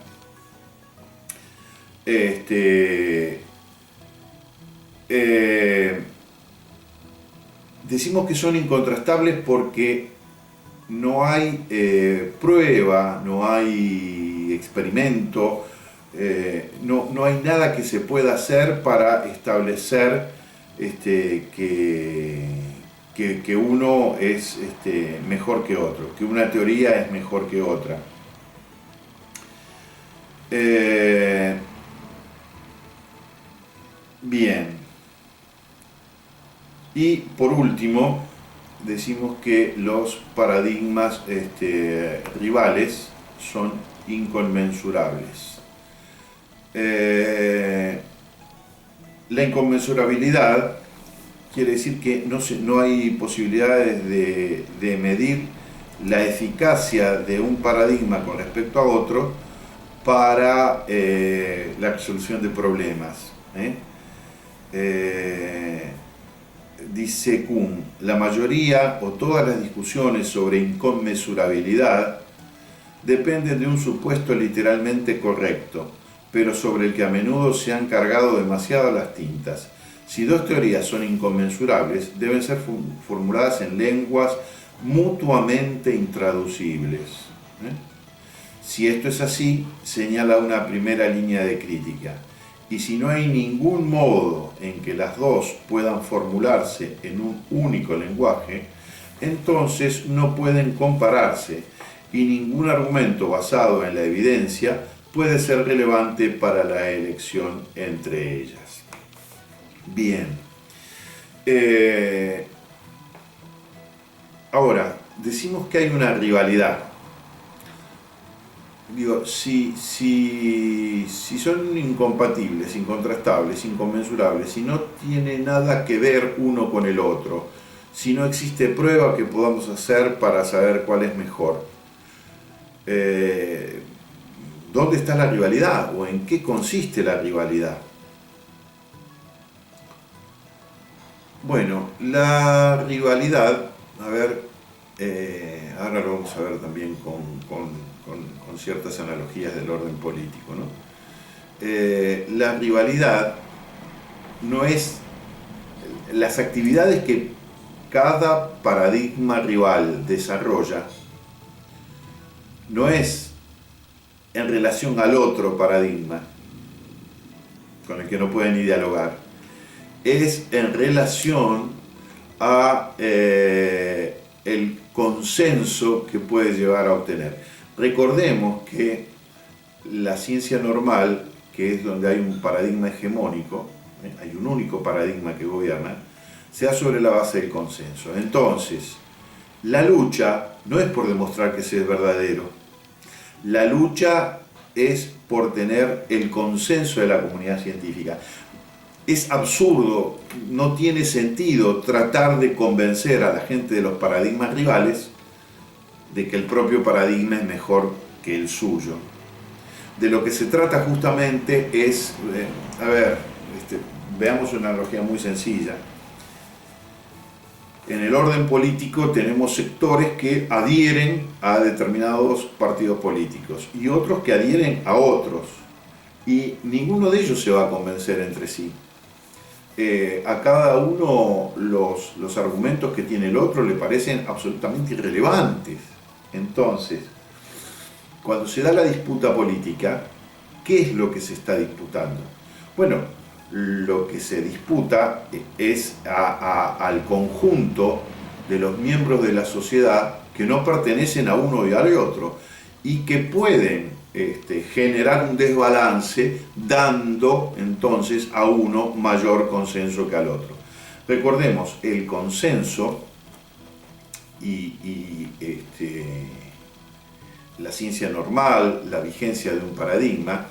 Decimos que son incontrastables porque no hay prueba, no hay experimento, no hay nada que se pueda hacer para establecer que uno es mejor que otro, que una teoría es mejor que otra. Bien. Y por último, decimos que los paradigmas rivales son inconmensurables. La inconmensurabilidad quiere decir que no hay posibilidades de medir la eficacia de un paradigma con respecto a otro para la resolución de problemas. Dice Kuhn, la mayoría o todas las discusiones sobre inconmensurabilidad dependen de un supuesto literalmente correcto, pero sobre el que a menudo se han cargado demasiado las tintas. Si dos teorías son inconmensurables, deben ser formuladas en lenguas mutuamente intraducibles. Si esto es así, señala una primera línea de crítica. Y si no hay ningún modo en que las dos puedan formularse en un único lenguaje, entonces no pueden compararse y ningún argumento basado en la evidencia puede ser relevante para la elección entre ellas. Bien. Ahora, decimos que hay una rivalidad. Digo, si son incompatibles, incontrastables, inconmensurables, si no tiene nada que ver uno con el otro, si no existe prueba que podamos hacer para saber cuál es mejor, ¿dónde está la rivalidad o en qué consiste la rivalidad? Bueno, la rivalidad, a ver, ahora lo vamos a ver también con ciertas analogías del orden político, ¿no? La rivalidad no es las actividades que cada paradigma rival desarrolla, no es en relación al otro paradigma con el que no pueden ni dialogar, es en relación a el consenso que puede llevar a obtener. Recordemos que la ciencia normal, que es donde hay un paradigma hegemónico, hay un único paradigma que gobierna, se da sobre la base del consenso. Entonces, la lucha no es por demostrar que ese es verdadero, la lucha es por tener el consenso de la comunidad científica. Es absurdo, no tiene sentido tratar de convencer a la gente de los paradigmas rivales de que el propio paradigma es mejor que el suyo. De lo que se trata justamente es, veamos una analogía muy sencilla. En el orden político tenemos sectores que adhieren a determinados partidos políticos y otros que adhieren a otros, y ninguno de ellos se va a convencer entre sí. A cada uno los argumentos que tiene el otro le parecen absolutamente irrelevantes. Entonces, cuando se da la disputa política, ¿qué es lo que se está disputando? Bueno, lo que se disputa es al conjunto de los miembros de la sociedad que no pertenecen a uno y al otro y que pueden generar un desbalance dando entonces a uno mayor consenso que al otro. Recordemos, el consenso y la ciencia normal, la vigencia de un paradigma,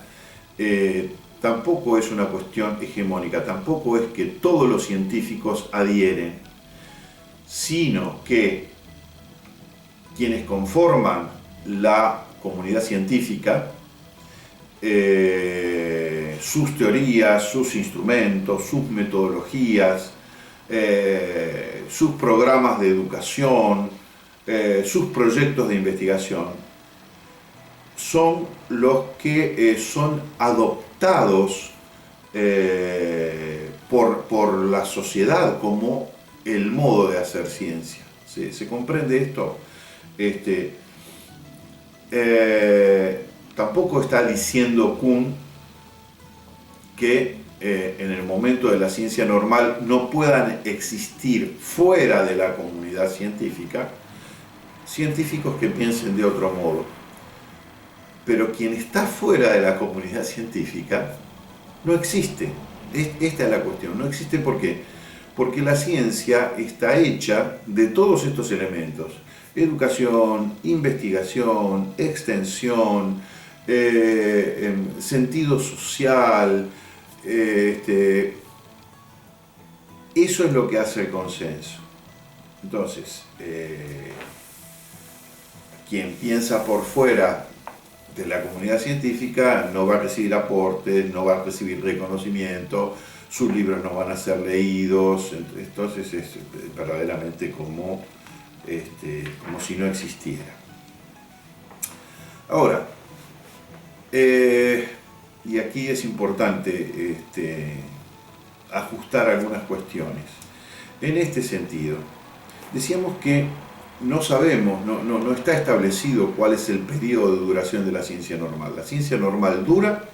tampoco es una cuestión hegemónica, tampoco es que todos los científicos adhieren, sino que quienes conforman la comunidad científica, sus teorías, sus instrumentos, sus metodologías, sus programas de educación, sus proyectos de investigación, son los que son adoptados por la sociedad como el modo de hacer ciencia. ¿Se comprende esto? Tampoco está diciendo Kuhn que en el momento de la ciencia normal no puedan existir fuera de la comunidad científica científicos que piensen de otro modo. Pero quien está fuera de la comunidad científica no existe. Esta es la cuestión. No existe ¿por qué? Porque la ciencia está hecha de todos estos elementos: educación, investigación, extensión, sentido social. Eso es lo que hace el consenso. Entonces, quien piensa por fuera de la comunidad científica no va a recibir aportes, no va a recibir reconocimiento, sus libros no van a ser leídos, entonces es verdaderamente como si no existiera. Ahora, y aquí es importante ajustar algunas cuestiones. En este sentido, decíamos que no sabemos, no está establecido cuál es el periodo de duración de la ciencia normal. La ciencia normal dura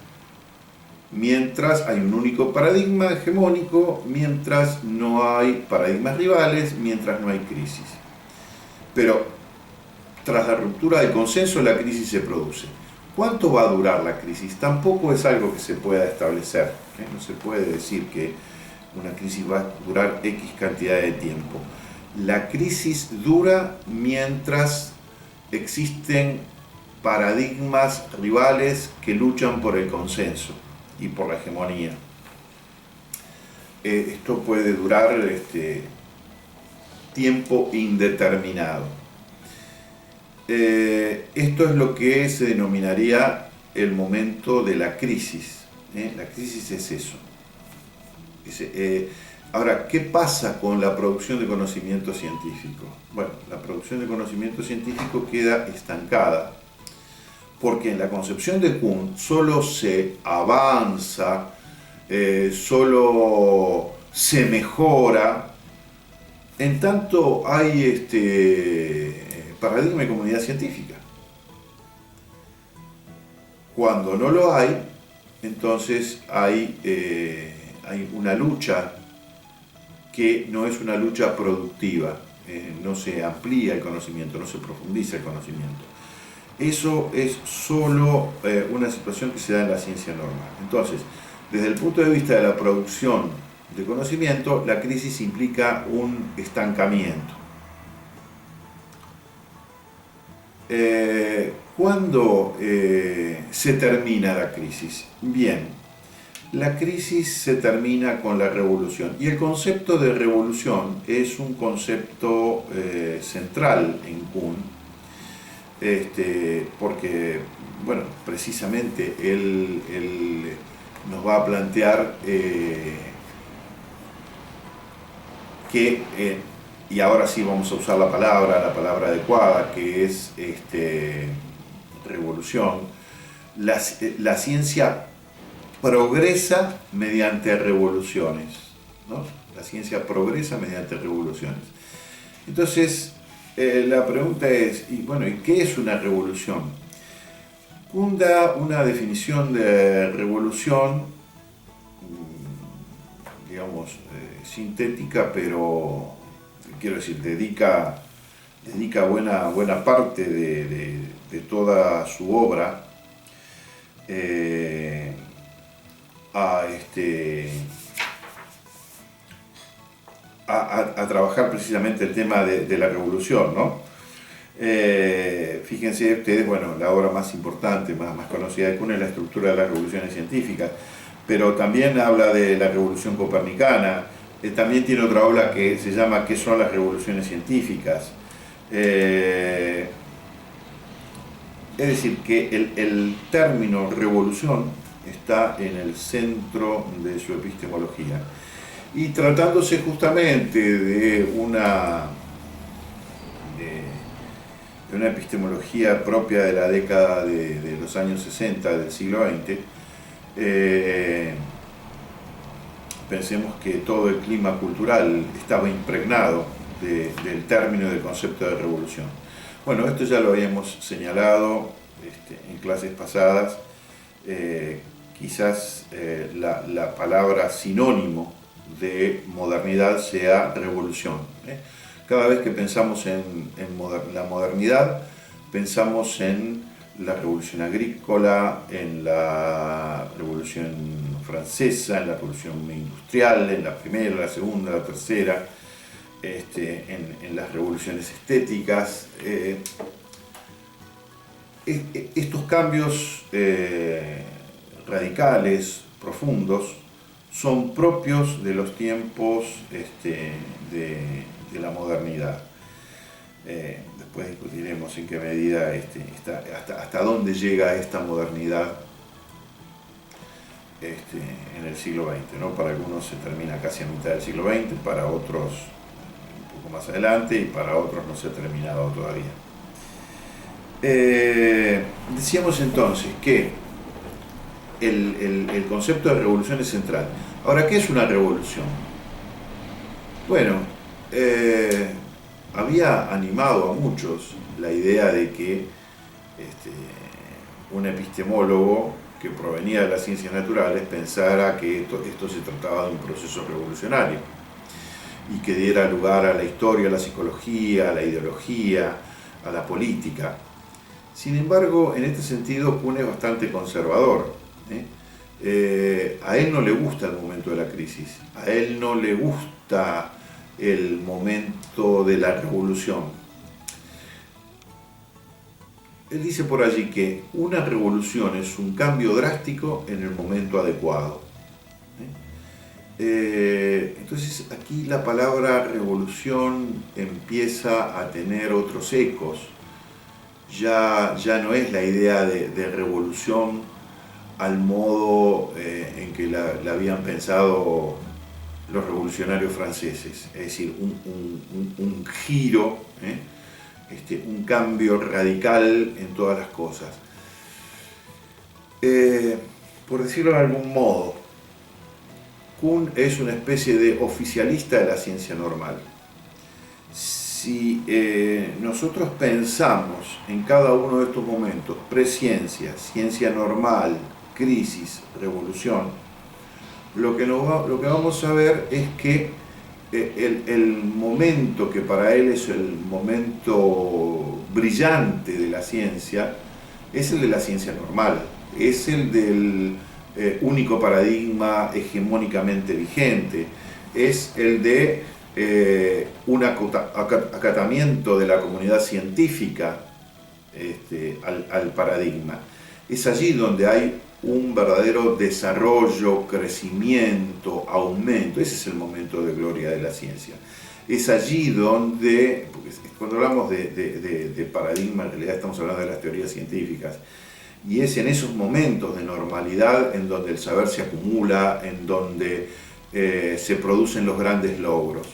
mientras hay un único paradigma hegemónico, mientras no hay paradigmas rivales, mientras no hay crisis. Pero tras la ruptura del consenso, la crisis se produce. ¿Cuánto va a durar la crisis? Tampoco es algo que se pueda establecer. No se puede decir que una crisis va a durar X cantidad de tiempo. La crisis dura mientras existen paradigmas rivales que luchan por el consenso y por la hegemonía. Esto puede durar tiempo indeterminado. Esto es lo que se denominaría el momento de la crisis. La crisis es eso. Ahora, ¿qué pasa con la producción de conocimiento científico? Bueno, la producción de conocimiento científico queda estancada, porque en la concepción de Kuhn solo se avanza, solo se mejora, en tanto hay paradigma de comunidad científica. Cuando no lo hay, entonces hay una lucha que no es una lucha productiva, no se amplía el conocimiento, no se profundiza el conocimiento. Eso es solo una situación que se da en la ciencia normal. Entonces, desde el punto de vista de la producción de conocimiento, la crisis implica un estancamiento. ¿Cuándo se termina la crisis? Bien, la crisis se termina con la revolución, y el concepto de revolución es un concepto central en Kuhn, porque, bueno, precisamente él nos va a plantear que, y ahora sí vamos a usar la palabra adecuada, que es revolución. La ciencia progresa mediante revoluciones, ¿no? La ciencia progresa mediante revoluciones. Entonces, la pregunta es, ¿y qué es una revolución? Kuhn da una definición de revolución, digamos, sintética, pero, quiero decir, dedica buena parte de toda su obra a trabajar precisamente el tema de la revolución, ¿no? Fíjense ustedes, la obra más importante, más conocida de Kuhn es La estructura de las revoluciones científicas, pero también habla de la revolución copernicana, también tiene otra obra que se llama ¿Qué son las revoluciones científicas? Es decir, que el término revolución está en el centro de su epistemología. Y tratándose justamente de una epistemología propia de la década de los años 60 del siglo XX, pensemos que todo el clima cultural estaba impregnado del término del concepto de revolución. Bueno, esto ya lo habíamos señalado en clases pasadas. Quizás la palabra sinónimo de modernidad sea revolución. Cada vez que pensamos en la modernidad, pensamos en la revolución agrícola, en la revolución francesa, en la revolución industrial, en la primera, la segunda, la tercera, en las revoluciones estéticas. estos cambios radicales, profundos, son propios de los tiempos de la modernidad. Después discutiremos en qué medida hasta dónde llega esta modernidad en el siglo XX, ¿no? Para algunos se termina casi a mitad del siglo XX, para otros un poco más adelante y para otros no se ha terminado todavía. Decíamos entonces que el concepto de revolución es central. Ahora, ¿qué es una revolución? Bueno, había animado a muchos la idea de que un epistemólogo que provenía de las ciencias naturales pensara que esto se trataba de un proceso revolucionario y que diera lugar a la historia, a la psicología, a la ideología, a la política. Sin embargo, en este sentido, Kuhn es bastante conservador. A él no le gusta el momento de la crisis, a él no le gusta el momento de la revolución. Él dice por allí que una revolución es un cambio drástico en el momento adecuado. Entonces aquí la palabra revolución empieza a tener otros ecos. Ya no es la idea de revolución al modo en que la habían pensado los revolucionarios franceses, es decir, un giro, un cambio radical en todas las cosas. Por decirlo de algún modo, Kuhn es una especie de oficialista de la ciencia normal. Si nosotros pensamos en cada uno de estos momentos, presciencia, ciencia normal, crisis, revolución, lo que vamos a ver es que el momento que para él es el momento brillante de la ciencia es el de la ciencia normal, es el del único paradigma hegemónicamente vigente, es el de un acatamiento de la comunidad científica al paradigma. Es allí donde hay un verdadero desarrollo, crecimiento, aumento. Ese es el momento de gloria de la ciencia. Es allí donde, porque cuando hablamos de paradigma, en realidad estamos hablando de las teorías científicas, y es en esos momentos de normalidad en donde el saber se acumula, en donde se producen los grandes logros.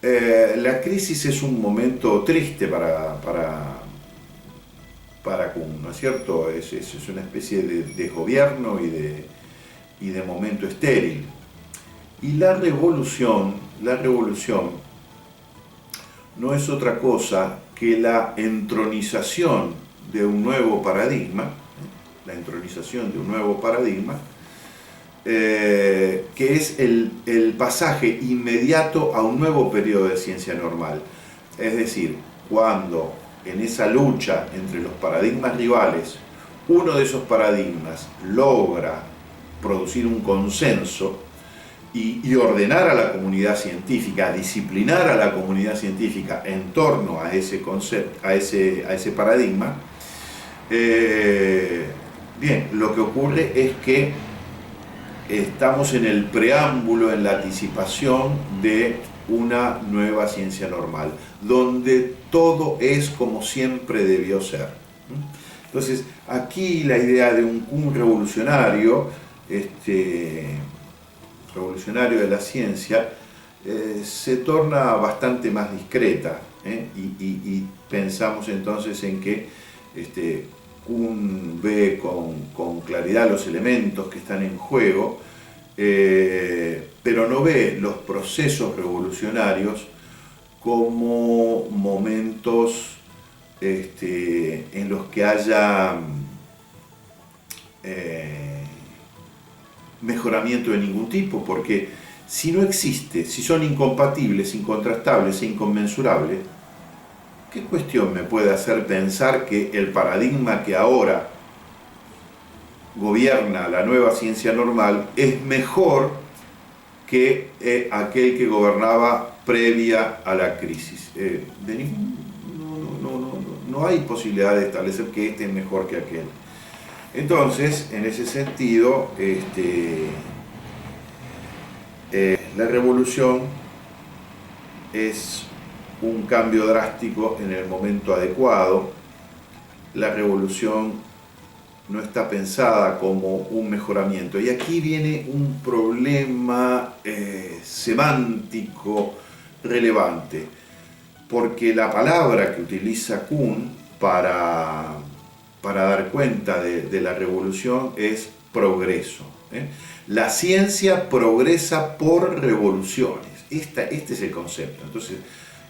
La crisis es un momento triste para Kuhn, ¿no es cierto? Es una especie de desgobierno y de momento estéril. Y la revolución no es otra cosa que la entronización de un nuevo paradigma, que es el pasaje inmediato a un nuevo periodo de ciencia normal. Es decir, cuando en esa lucha entre los paradigmas rivales, uno de esos paradigmas logra producir un consenso y ordenar a la comunidad científica, disciplinar a la comunidad científica en torno a ese concepto, a ese paradigma, bien, lo que ocurre es que estamos en el preámbulo, en la anticipación de una nueva ciencia normal, donde todo es como siempre debió ser. Entonces, aquí la idea de un Kuhn revolucionario, revolucionario de la ciencia, se torna bastante más discreta, y pensamos entonces en que Kuhn ve con claridad los elementos que están en juego, pero no ve los procesos revolucionarios como momentos en los que haya mejoramiento de ningún tipo, porque si no existe, si son incompatibles, incontrastables e inconmensurables, ¿qué cuestión me puede hacer pensar que el paradigma que ahora gobierna la nueva ciencia normal es mejor que aquel que gobernaba previa a la crisis? De no hay posibilidad de establecer que este es mejor que aquel. Entonces, en ese sentido, la revolución es un cambio drástico en el momento adecuado. La revolución no está pensada como un mejoramiento. Y aquí viene un problema semántico relevante, porque la palabra que utiliza Kuhn para dar cuenta de la revolución es progreso. La ciencia progresa por revoluciones. Este es el concepto. Entonces,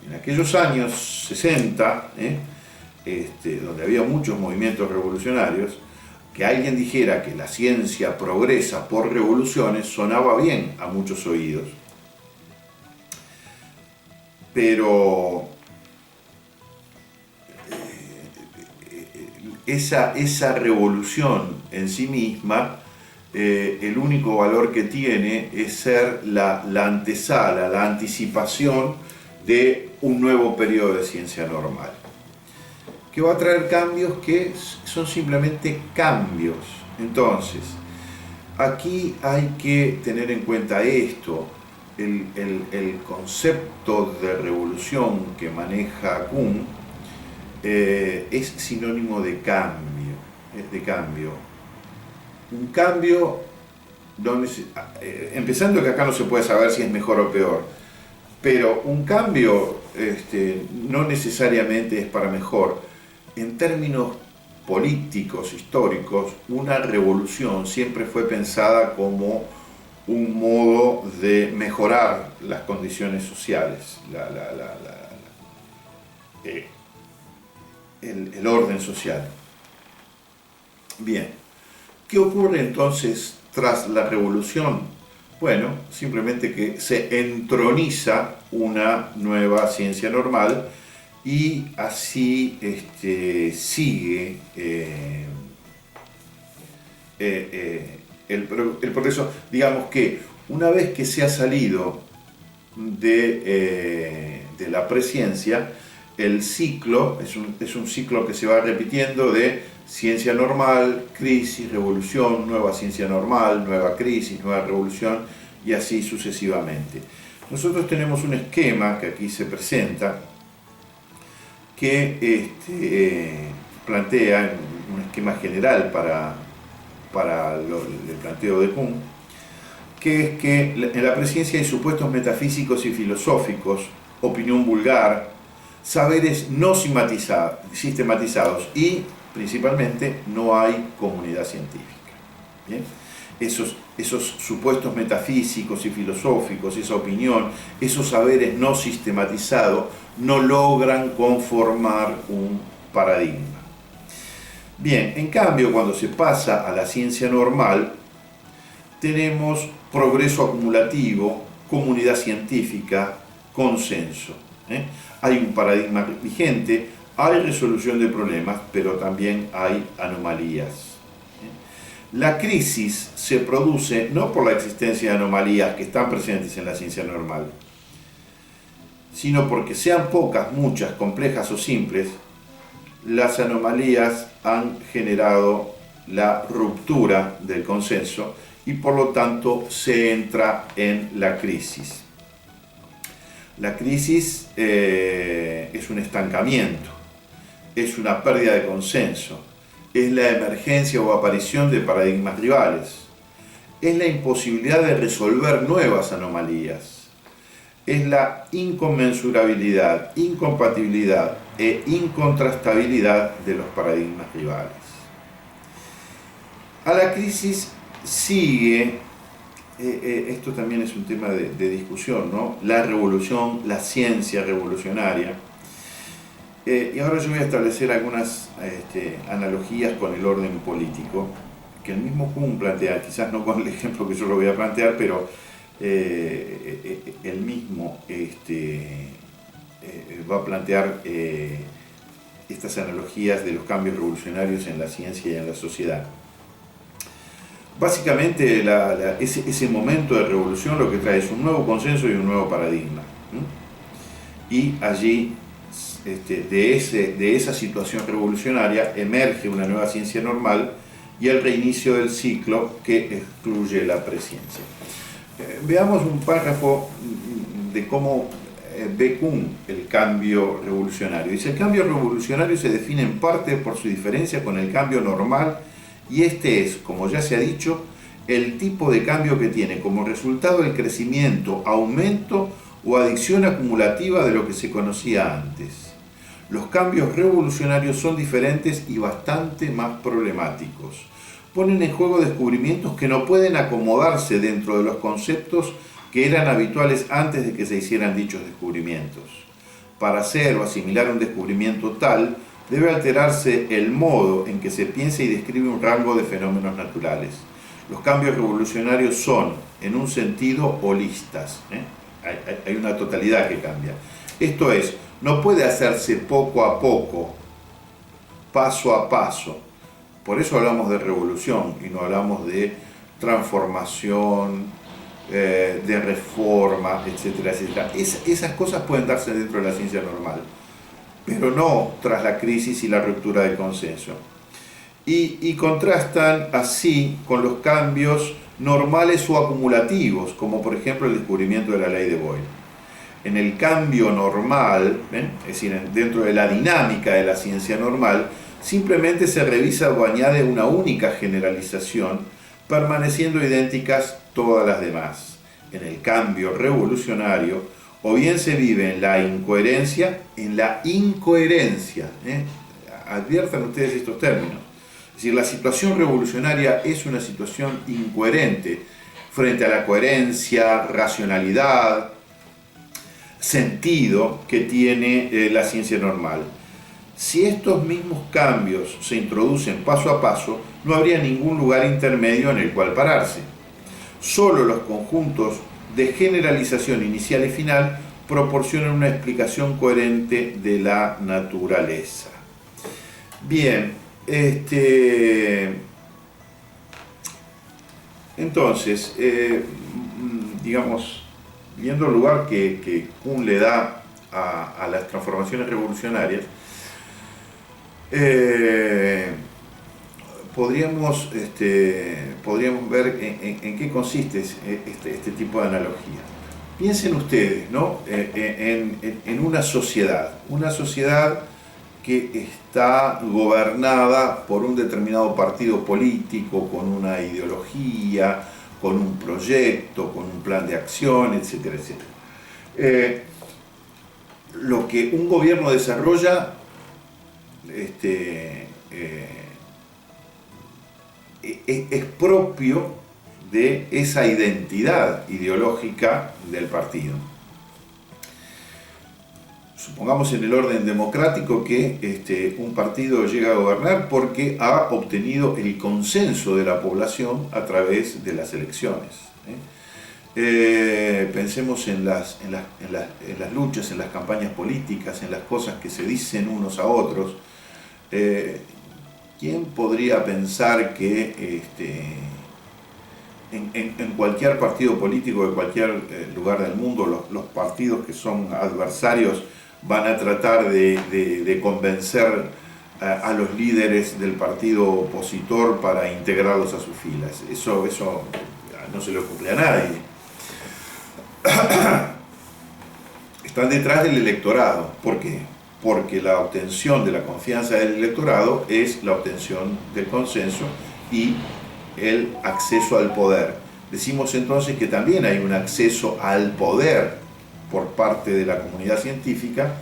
en aquellos años 60, donde había muchos movimientos revolucionarios, que alguien dijera que la ciencia progresa por revoluciones sonaba bien a muchos oídos. Pero esa revolución en sí misma, el único valor que tiene es ser la antesala, la anticipación de un nuevo periodo de ciencia normal, que va a traer cambios que son simplemente cambios. Entonces, aquí hay que tener en cuenta esto. El concepto de revolución que maneja Kuhn es sinónimo de cambio. Un cambio, empezando que acá no se puede saber si es mejor o peor, pero un cambio no necesariamente es para mejor. En términos políticos, históricos, una revolución siempre fue pensada como un modo de mejorar las condiciones sociales, el orden social. Bien, ¿qué ocurre entonces tras la revolución? Bueno, simplemente que se entroniza una nueva ciencia normal y así sigue el progreso. Digamos que una vez que se ha salido de la presciencia, el ciclo es un ciclo que se va repitiendo de ciencia normal, crisis, revolución, nueva ciencia normal, nueva crisis, nueva revolución, y así sucesivamente. Nosotros tenemos un esquema que aquí se presenta, que plantea un esquema general para el planteo de Kuhn, que es que en la presciencia hay supuestos metafísicos y filosóficos, opinión vulgar, saberes no sistematizados y, principalmente, no hay comunidad científica. ¿Bien? Esos supuestos metafísicos y filosóficos, esa opinión, esos saberes no sistematizados, no logran conformar un paradigma. Bien, en cambio, cuando se pasa a la ciencia normal, tenemos progreso acumulativo, comunidad científica, consenso. Hay un paradigma vigente, hay resolución de problemas, pero también hay anomalías. La crisis se produce no por la existencia de anomalías que están presentes en la ciencia normal, sino porque sean pocas, muchas, complejas o simples, las anomalías han generado la ruptura del consenso y por lo tanto se entra en la crisis. La crisis es un estancamiento, es una pérdida de consenso, es la emergencia o aparición de paradigmas rivales, es la imposibilidad de resolver nuevas anomalías, es la inconmensurabilidad, incompatibilidad e incontrastabilidad de los paradigmas rivales. A la crisis sigue, esto también es un tema de discusión, ¿no? La revolución, la ciencia revolucionaria. Y ahora yo voy a establecer algunas analogías con el orden político, que el mismo Kuhn plantea, quizás no con el ejemplo que yo lo voy a plantear, pero él mismo va a plantear estas analogías de los cambios revolucionarios en la ciencia y en la sociedad. Básicamente ese momento de revolución lo que trae es un nuevo consenso y un nuevo paradigma. Y allí de esa situación revolucionaria emerge una nueva ciencia normal y el reinicio del ciclo que excluye la presciencia. Veamos un párrafo de cómo ve Kuhn el cambio revolucionario. Dice: el cambio revolucionario se define en parte por su diferencia con el cambio normal, y este es, como ya se ha dicho, el tipo de cambio que tiene como resultado el crecimiento, aumento o adición acumulativa de lo que se conocía antes. Los cambios revolucionarios son diferentes y bastante más problemáticos. Ponen en juego descubrimientos que no pueden acomodarse dentro de los conceptos que eran habituales antes de que se hicieran dichos descubrimientos. Para hacer o asimilar un descubrimiento tal, debe alterarse el modo en que se piensa y describe un rango de fenómenos naturales. Los cambios revolucionarios son, en un sentido, holistas. Hay una totalidad que cambia. Esto es, no puede hacerse poco a poco, paso a paso. Por eso hablamos de revolución y no hablamos de transformación, de reforma, etcétera, etcétera. Esas cosas pueden darse dentro de la ciencia normal, pero no tras la crisis y la ruptura del consenso. Y contrastan así con los cambios normales o acumulativos, como por ejemplo el descubrimiento de la ley de Boyle. En el cambio normal, es decir, dentro de la dinámica de la ciencia normal, simplemente se revisa o añade una única generalización, permaneciendo idénticas todas las demás. En el cambio revolucionario, o bien se vive en la incoherencia, adviertan ustedes estos términos. Es decir, la situación revolucionaria es una situación incoherente frente a la coherencia, racionalidad, sentido que tiene la ciencia normal. Si estos mismos cambios se introducen paso a paso, no habría ningún lugar intermedio en el cual pararse. Solo los conjuntos de generalización inicial y final proporcionan una explicación coherente de la naturaleza. Bien, entonces, digamos, viendo el lugar que Kuhn le da a las transformaciones revolucionarias, podríamos ver en qué consiste este tipo de analogía. Piensen ustedes, ¿no? en una sociedad que está gobernada por un determinado partido político, con una ideología, con un proyecto, con un plan de acción, etcétera, etcétera. Lo que un gobierno desarrolla es propio de esa identidad ideológica del partido. Supongamos en el orden democrático que un partido llega a gobernar porque ha obtenido el consenso de la población a través de las elecciones. Pensemos en las luchas, en las campañas políticas, en las cosas que se dicen unos a otros. ¿Quién podría pensar que en cualquier partido político de cualquier lugar del mundo los partidos que son adversarios van a tratar de convencer a los líderes del partido opositor para integrarlos a sus filas? Eso no se le ocurre a nadie. Están detrás del electorado. ¿Por qué? Porque la obtención de la confianza del electorado es la obtención del consenso y el acceso al poder. Decimos entonces que también hay un acceso al poder por parte de la comunidad científica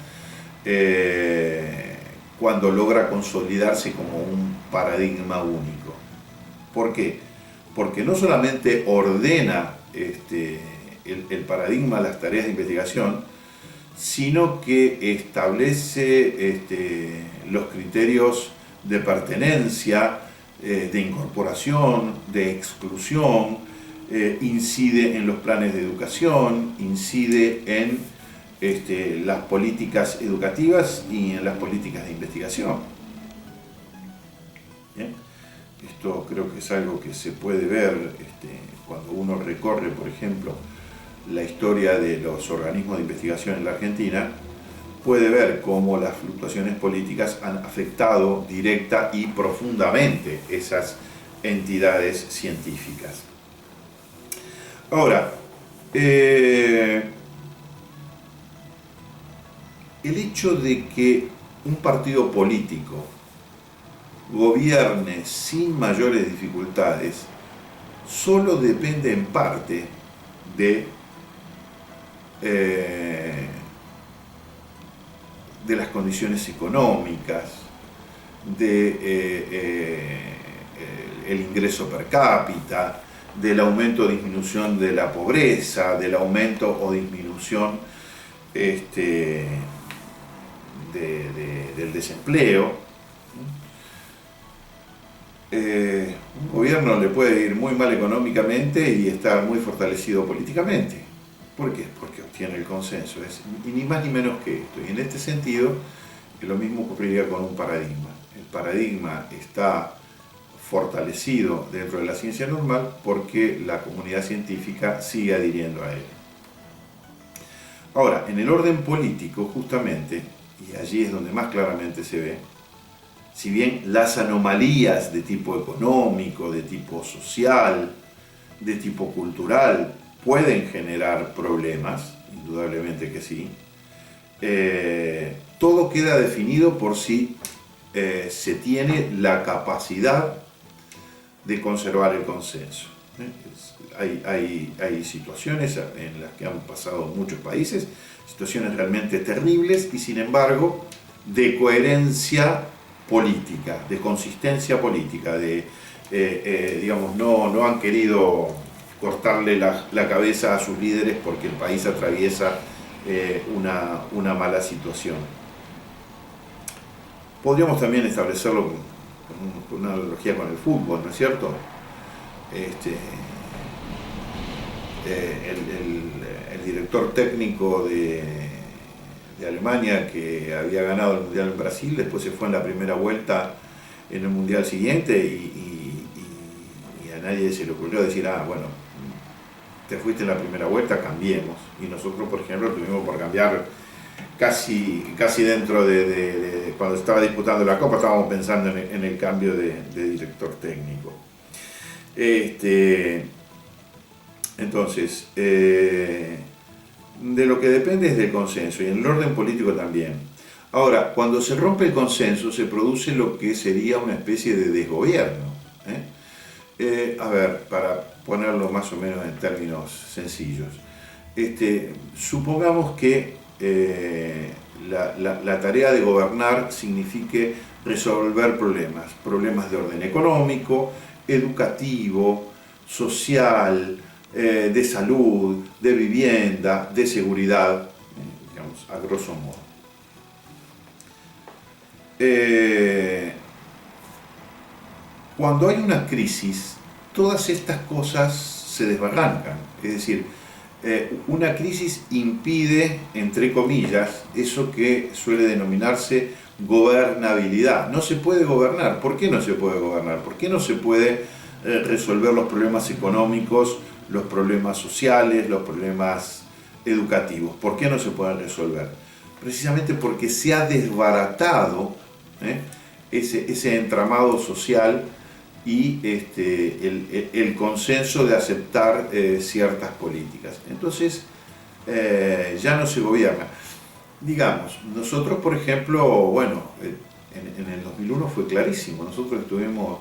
cuando logra consolidarse como un paradigma único. ¿Por qué? Porque no solamente ordena el paradigma, las tareas de investigación, sino que establece los criterios de pertenencia, de incorporación, de exclusión, incide en los planes de educación, incide en las políticas educativas y en las políticas de investigación. ¿Bien? Esto creo que es algo que se puede ver cuando uno recorre, por ejemplo, la historia de los organismos de investigación en la Argentina. puede ver cómo las fluctuaciones políticas han afectado directa y profundamente esas entidades científicas. Ahora, el hecho de que un partido político gobierne sin mayores dificultades solo depende en parte de las condiciones económicas, el ingreso per cápita, del aumento o disminución de la pobreza, del aumento o disminución del desempleo. Un gobierno le puede ir muy mal económicamente y estar muy fortalecido políticamente. ¿Por qué? Porque obtiene el consenso. Y ni más ni menos que esto. Y en este sentido, lo mismo ocurriría con un paradigma. El paradigma está fortalecido dentro de la ciencia normal porque la comunidad científica sigue adhiriendo a él. Ahora, en el orden político, justamente, y allí es donde más claramente se ve, si bien las anomalías de tipo económico, de tipo social, de tipo cultural, pueden generar problemas, indudablemente que sí, todo queda definido por si se tiene la capacidad de conservar el consenso. Hay situaciones en las que han pasado muchos países, situaciones realmente terribles y sin embargo de coherencia política, de consistencia política, digamos, no han querido cortarle la cabeza a sus líderes porque el país atraviesa una mala situación. Podríamos también establecerlo con una analogía con el fútbol, ¿no es cierto? El director técnico de Alemania, que había ganado el Mundial en Brasil, después se fue en la primera vuelta en el Mundial siguiente y a nadie se le ocurrió decir, bueno, te fuiste en la primera vuelta, cambiemos. Y nosotros, por ejemplo, tuvimos por cambiar casi dentro de cuando estaba disputando la Copa, estábamos pensando en el cambio de director técnico. Entonces, de lo que depende es del consenso y en el orden político también. Ahora, cuando se rompe el consenso se produce lo que sería una especie de desgobierno. A ver, para ponerlo más o menos en términos sencillos, supongamos que la tarea de gobernar signifique resolver problemas de orden económico, educativo, social, de salud, de vivienda, de seguridad, digamos, a grosso modo. Cuando hay una crisis, todas estas cosas se desbarrancan. Es decir, una crisis impide, entre comillas, eso que suele denominarse gobernabilidad. No se puede gobernar. ¿Por qué no se puede gobernar? ¿Por qué no se puede resolver los problemas económicos, los problemas sociales, los problemas educativos? ¿Por qué no se pueden resolver? Precisamente porque se ha desbaratado ese entramado social y el consenso de aceptar ciertas políticas. Entonces ya no se gobierna. Digamos, nosotros por ejemplo, bueno, en el 2001 fue clarísimo, nosotros estuvimos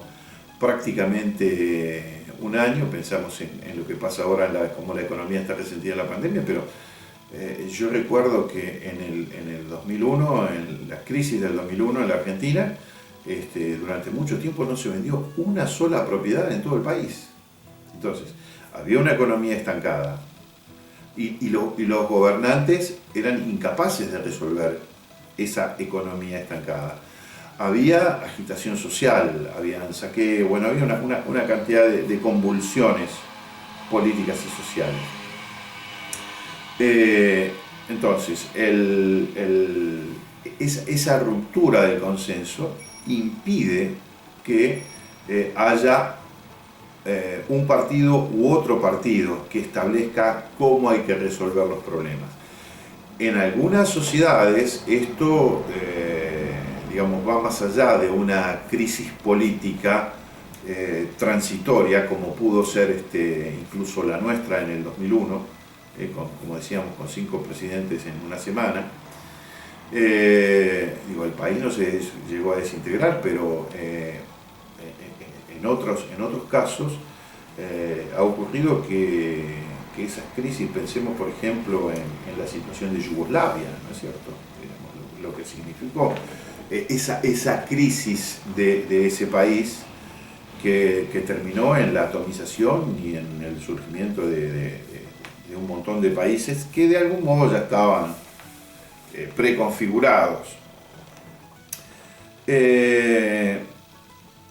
prácticamente un año, pensamos en lo que pasa ahora, cómo la economía está resentida en la pandemia, pero yo recuerdo que en el 2001, en la crisis del 2001 en la Argentina, durante mucho tiempo no se vendió una sola propiedad en todo el país. Entonces, había una economía estancada y los gobernantes eran incapaces de resolver esa economía estancada. Había agitación social, había saqueo, bueno, había una cantidad de convulsiones políticas y sociales. Entonces, esa ruptura del consenso impide que haya un partido u otro partido que establezca cómo hay que resolver los problemas. En algunas sociedades esto, digamos, va más allá de una crisis política transitoria, como pudo ser incluso la nuestra en el 2001, como decíamos, con 5 presidentes en una semana. Digo, el país no se llegó a desintegrar, pero en otros casos ha ocurrido que esas crisis, pensemos por ejemplo en la situación de Yugoslavia, ¿no es cierto? Digamos, lo que significó esa crisis de ese país que terminó en la atomización y en el surgimiento de un montón de países que de algún modo ya estaban preconfigurados.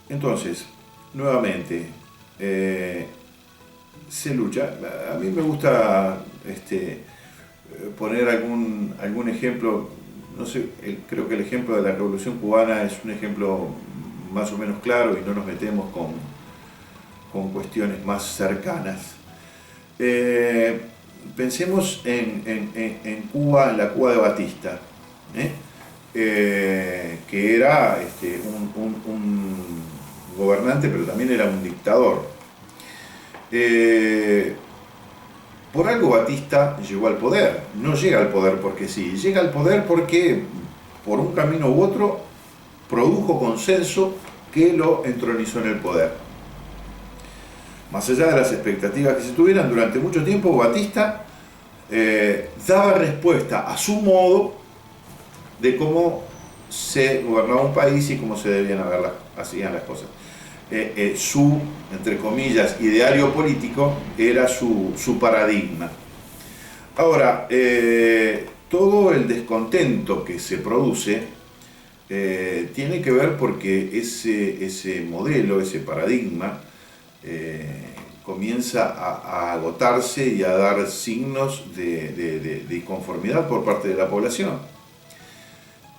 Entonces, nuevamente, se lucha. A mí me gusta poner algún ejemplo. No sé, creo que el ejemplo de la Revolución Cubana es un ejemplo más o menos claro y no nos metemos con cuestiones más cercanas. Pensemos en Cuba, en la Cuba de Batista, que era un gobernante, pero también era un dictador. Por algo Batista llegó al poder. No llega al poder porque sí, llega al poder porque por un camino u otro produjo consenso que lo entronizó en el poder. Más allá de las expectativas que se tuvieran, durante mucho tiempo Batista daba respuesta a su modo de cómo se gobernaba un país y cómo se hacían las cosas. Su, entre comillas, ideario político era su paradigma. Ahora, todo el descontento que se produce tiene que ver porque ese modelo, ese paradigma, comienza a agotarse y a dar signos de inconformidad por parte de la población.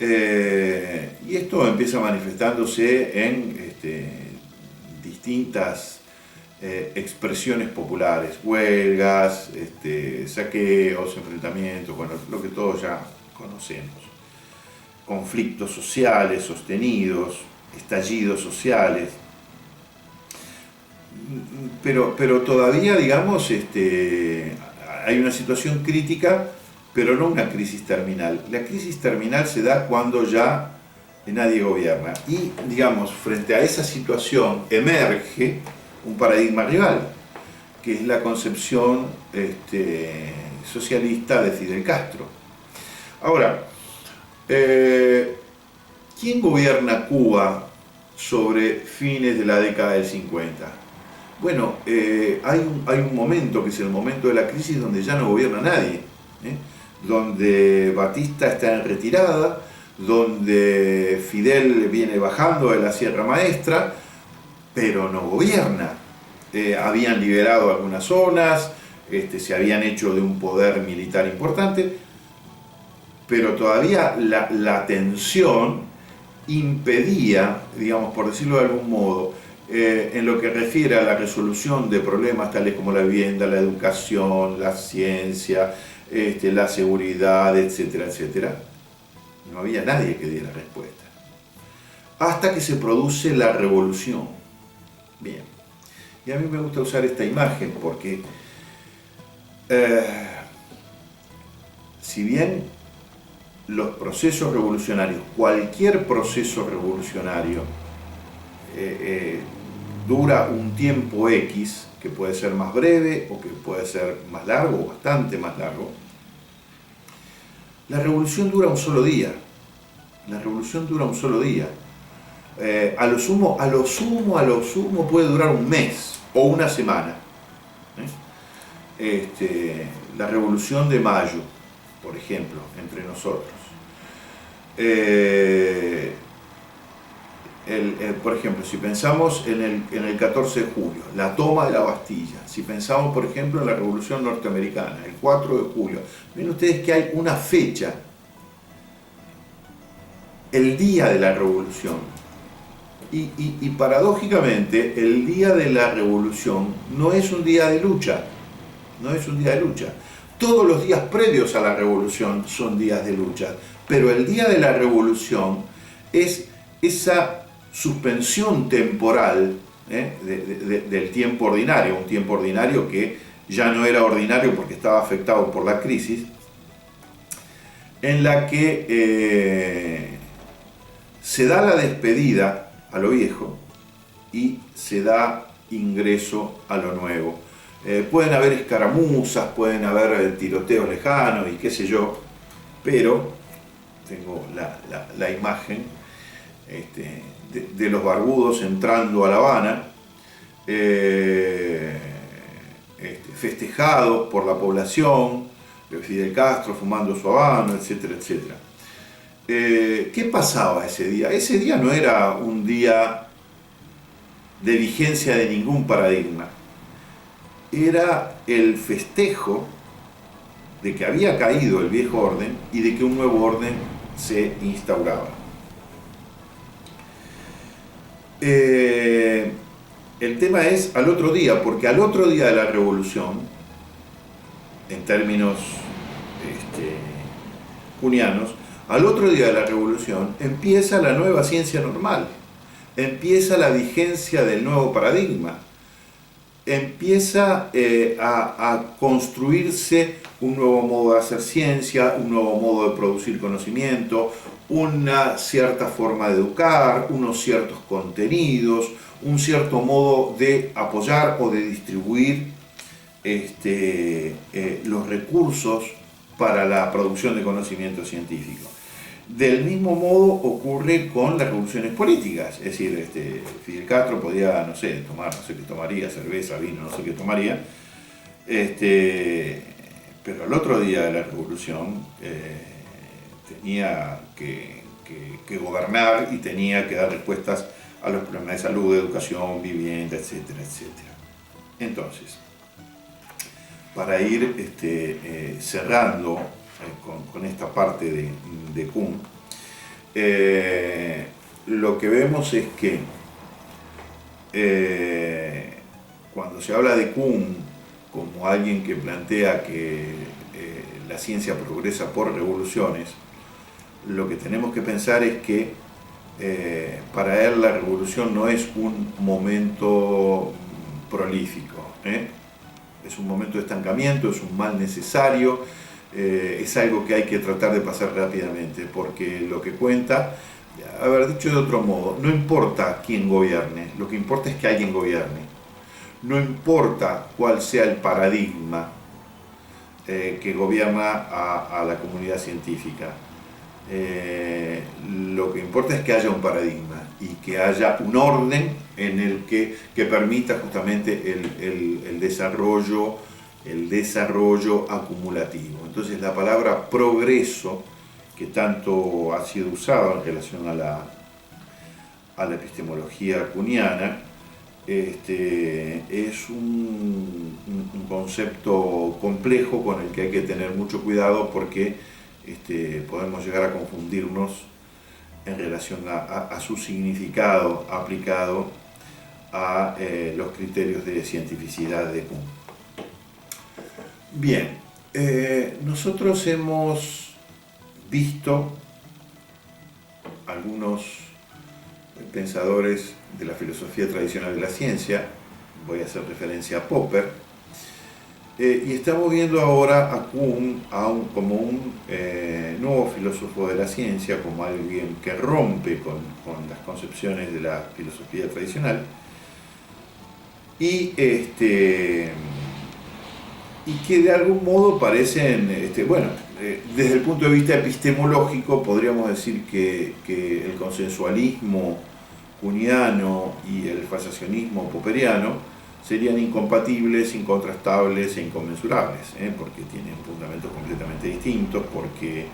Y esto empieza manifestándose en distintas expresiones populares, huelgas, saqueos, enfrentamientos, bueno, lo que todos ya conocemos. Conflictos sociales sostenidos, estallidos sociales. Pero todavía, digamos, hay una situación crítica, pero no una crisis terminal. La crisis terminal se da cuando ya nadie gobierna. Y, digamos, frente a esa situación emerge un paradigma rival, que es la concepción socialista de Fidel Castro. Ahora, ¿quién gobierna Cuba sobre fines de la década del 50? Bueno, hay un momento, que es el momento de la crisis, donde ya no gobierna nadie, donde Batista está en retirada, donde Fidel viene bajando de la Sierra Maestra, pero no gobierna. Habían liberado algunas zonas, se habían hecho de un poder militar importante, pero todavía la tensión impedía, digamos, por decirlo de algún modo, en lo que refiere a la resolución de problemas tales como la vivienda, la educación, la ciencia, la seguridad, etcétera, etcétera, no había nadie que diera respuesta. Hasta que se produce la revolución. Bien. Y a mí me gusta usar esta imagen porque, si bien los procesos revolucionarios, cualquier proceso revolucionario, dura un tiempo X, que puede ser más breve o que puede ser más largo o bastante más largo, la revolución dura un solo día. La revolución dura un solo día. A lo sumo puede durar un mes o una semana. La Revolución de Mayo, por ejemplo, entre nosotros. Por ejemplo, si pensamos en el 14 de julio, la toma de la Bastilla, si pensamos, por ejemplo, en la Revolución Norteamericana, el 4 de julio, ven ustedes que hay una fecha, el día de la Revolución. Y paradójicamente, el día de la Revolución no es un día de lucha, no es un día de lucha. todos los días previos a la revolución son días de lucha, pero el día de la revolución es esa suspensión temporal del tiempo ordinario, un tiempo ordinario que ya no era ordinario porque estaba afectado por la crisis, en la que se da la despedida a lo viejo y se da ingreso a lo nuevo. Pueden haber escaramuzas, pueden haber tiroteos lejanos y qué sé yo, pero tengo la imagen de los barbudos entrando a La Habana, festejados por la población, Fidel Castro fumando su habano, etcétera, etcétera. ¿Qué pasaba ese día? Ese día no era un día de vigencia de ningún paradigma. Era el festejo de que había caído el viejo orden y de que un nuevo orden se instauraba. El tema es al otro día, porque al otro día de la revolución, en términos kuhnianos, al otro día de la revolución empieza la nueva ciencia normal, empieza la vigencia del nuevo paradigma, empieza a construirse un nuevo modo de hacer ciencia, un nuevo modo de producir conocimiento, una cierta forma de educar, unos ciertos contenidos, un cierto modo de apoyar o de distribuir los recursos para la producción de conocimiento científico. Del mismo modo ocurre con las revoluciones políticas, es decir, Fidel Castro podía, no sé, tomar, no sé qué tomaría, cerveza, vino, no sé qué tomaría, pero al otro día de la revolución tenía que gobernar y tenía que dar respuestas a los problemas de salud, de educación, vivienda, etcétera, etcétera. Entonces, para ir cerrando con esta parte de Kuhn, lo que vemos es que cuando se habla de Kuhn como alguien que plantea que la ciencia progresa por revoluciones, lo que tenemos que pensar es que para él la revolución no es un momento prolífico, es un momento de estancamiento, es un mal necesario, es algo que hay que tratar de pasar rápidamente, porque lo que cuenta, haber dicho de otro modo, no importa quién gobierne, lo que importa es que alguien gobierne. No importa cuál sea el paradigma que gobierna a la comunidad científica. Lo que importa es que haya un paradigma y que haya un orden en el que permita justamente el desarrollo acumulativo. Entonces la palabra progreso, que tanto ha sido usada en relación a la epistemología kuhniana, es un concepto complejo con el que hay que tener mucho cuidado porque podemos llegar a confundirnos en relación a su significado aplicado a los criterios de cientificidad de Kuhn. Bien, nosotros hemos visto algunos pensadores de la filosofía tradicional de la ciencia, voy a hacer referencia a Popper, y estamos viendo ahora a Kuhn como un nuevo filósofo de la ciencia, como alguien que rompe con las concepciones de la filosofía tradicional, y que de algún modo parecen, desde el punto de vista epistemológico podríamos decir que el consensualismo kuhniano y el falsacionismo popperiano serían incompatibles, incontrastables e inconmensurables, porque tienen fundamentos completamente distintos, porque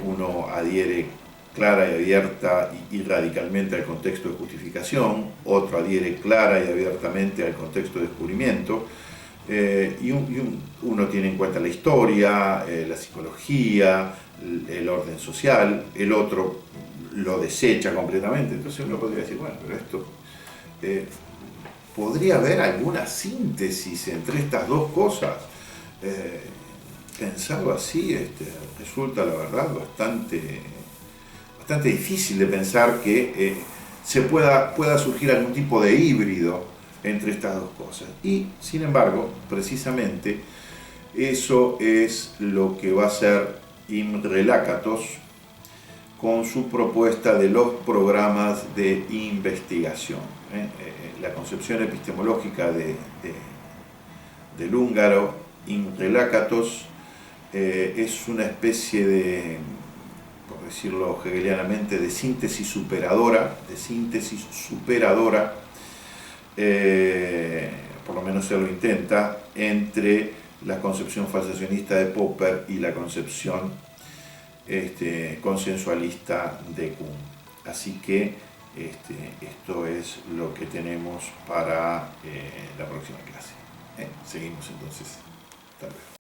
uno adhiere clara y abierta y radicalmente al contexto de justificación, otro adhiere clara y abiertamente al contexto de descubrimiento, y uno tiene en cuenta la historia, la psicología, el orden social, el otro lo desecha completamente. Entonces uno podría decir, bueno, pero esto ¿podría haber alguna síntesis entre estas dos cosas? pensarlo así resulta, la verdad, bastante difícil de pensar que pueda surgir algún tipo de híbrido entre estas dos cosas. Y, sin embargo, precisamente, eso es lo que va a hacer Imre Lakatos con su propuesta de los programas de investigación. La concepción epistemológica del húngaro Imre Lakatos es una especie de, por decirlo hegelianamente, de síntesis superadora, por lo menos se lo intenta, entre la concepción falsacionista de Popper y la concepción consensualista de Kuhn. Así que esto es lo que tenemos para la próxima clase. Seguimos entonces. Hasta luego.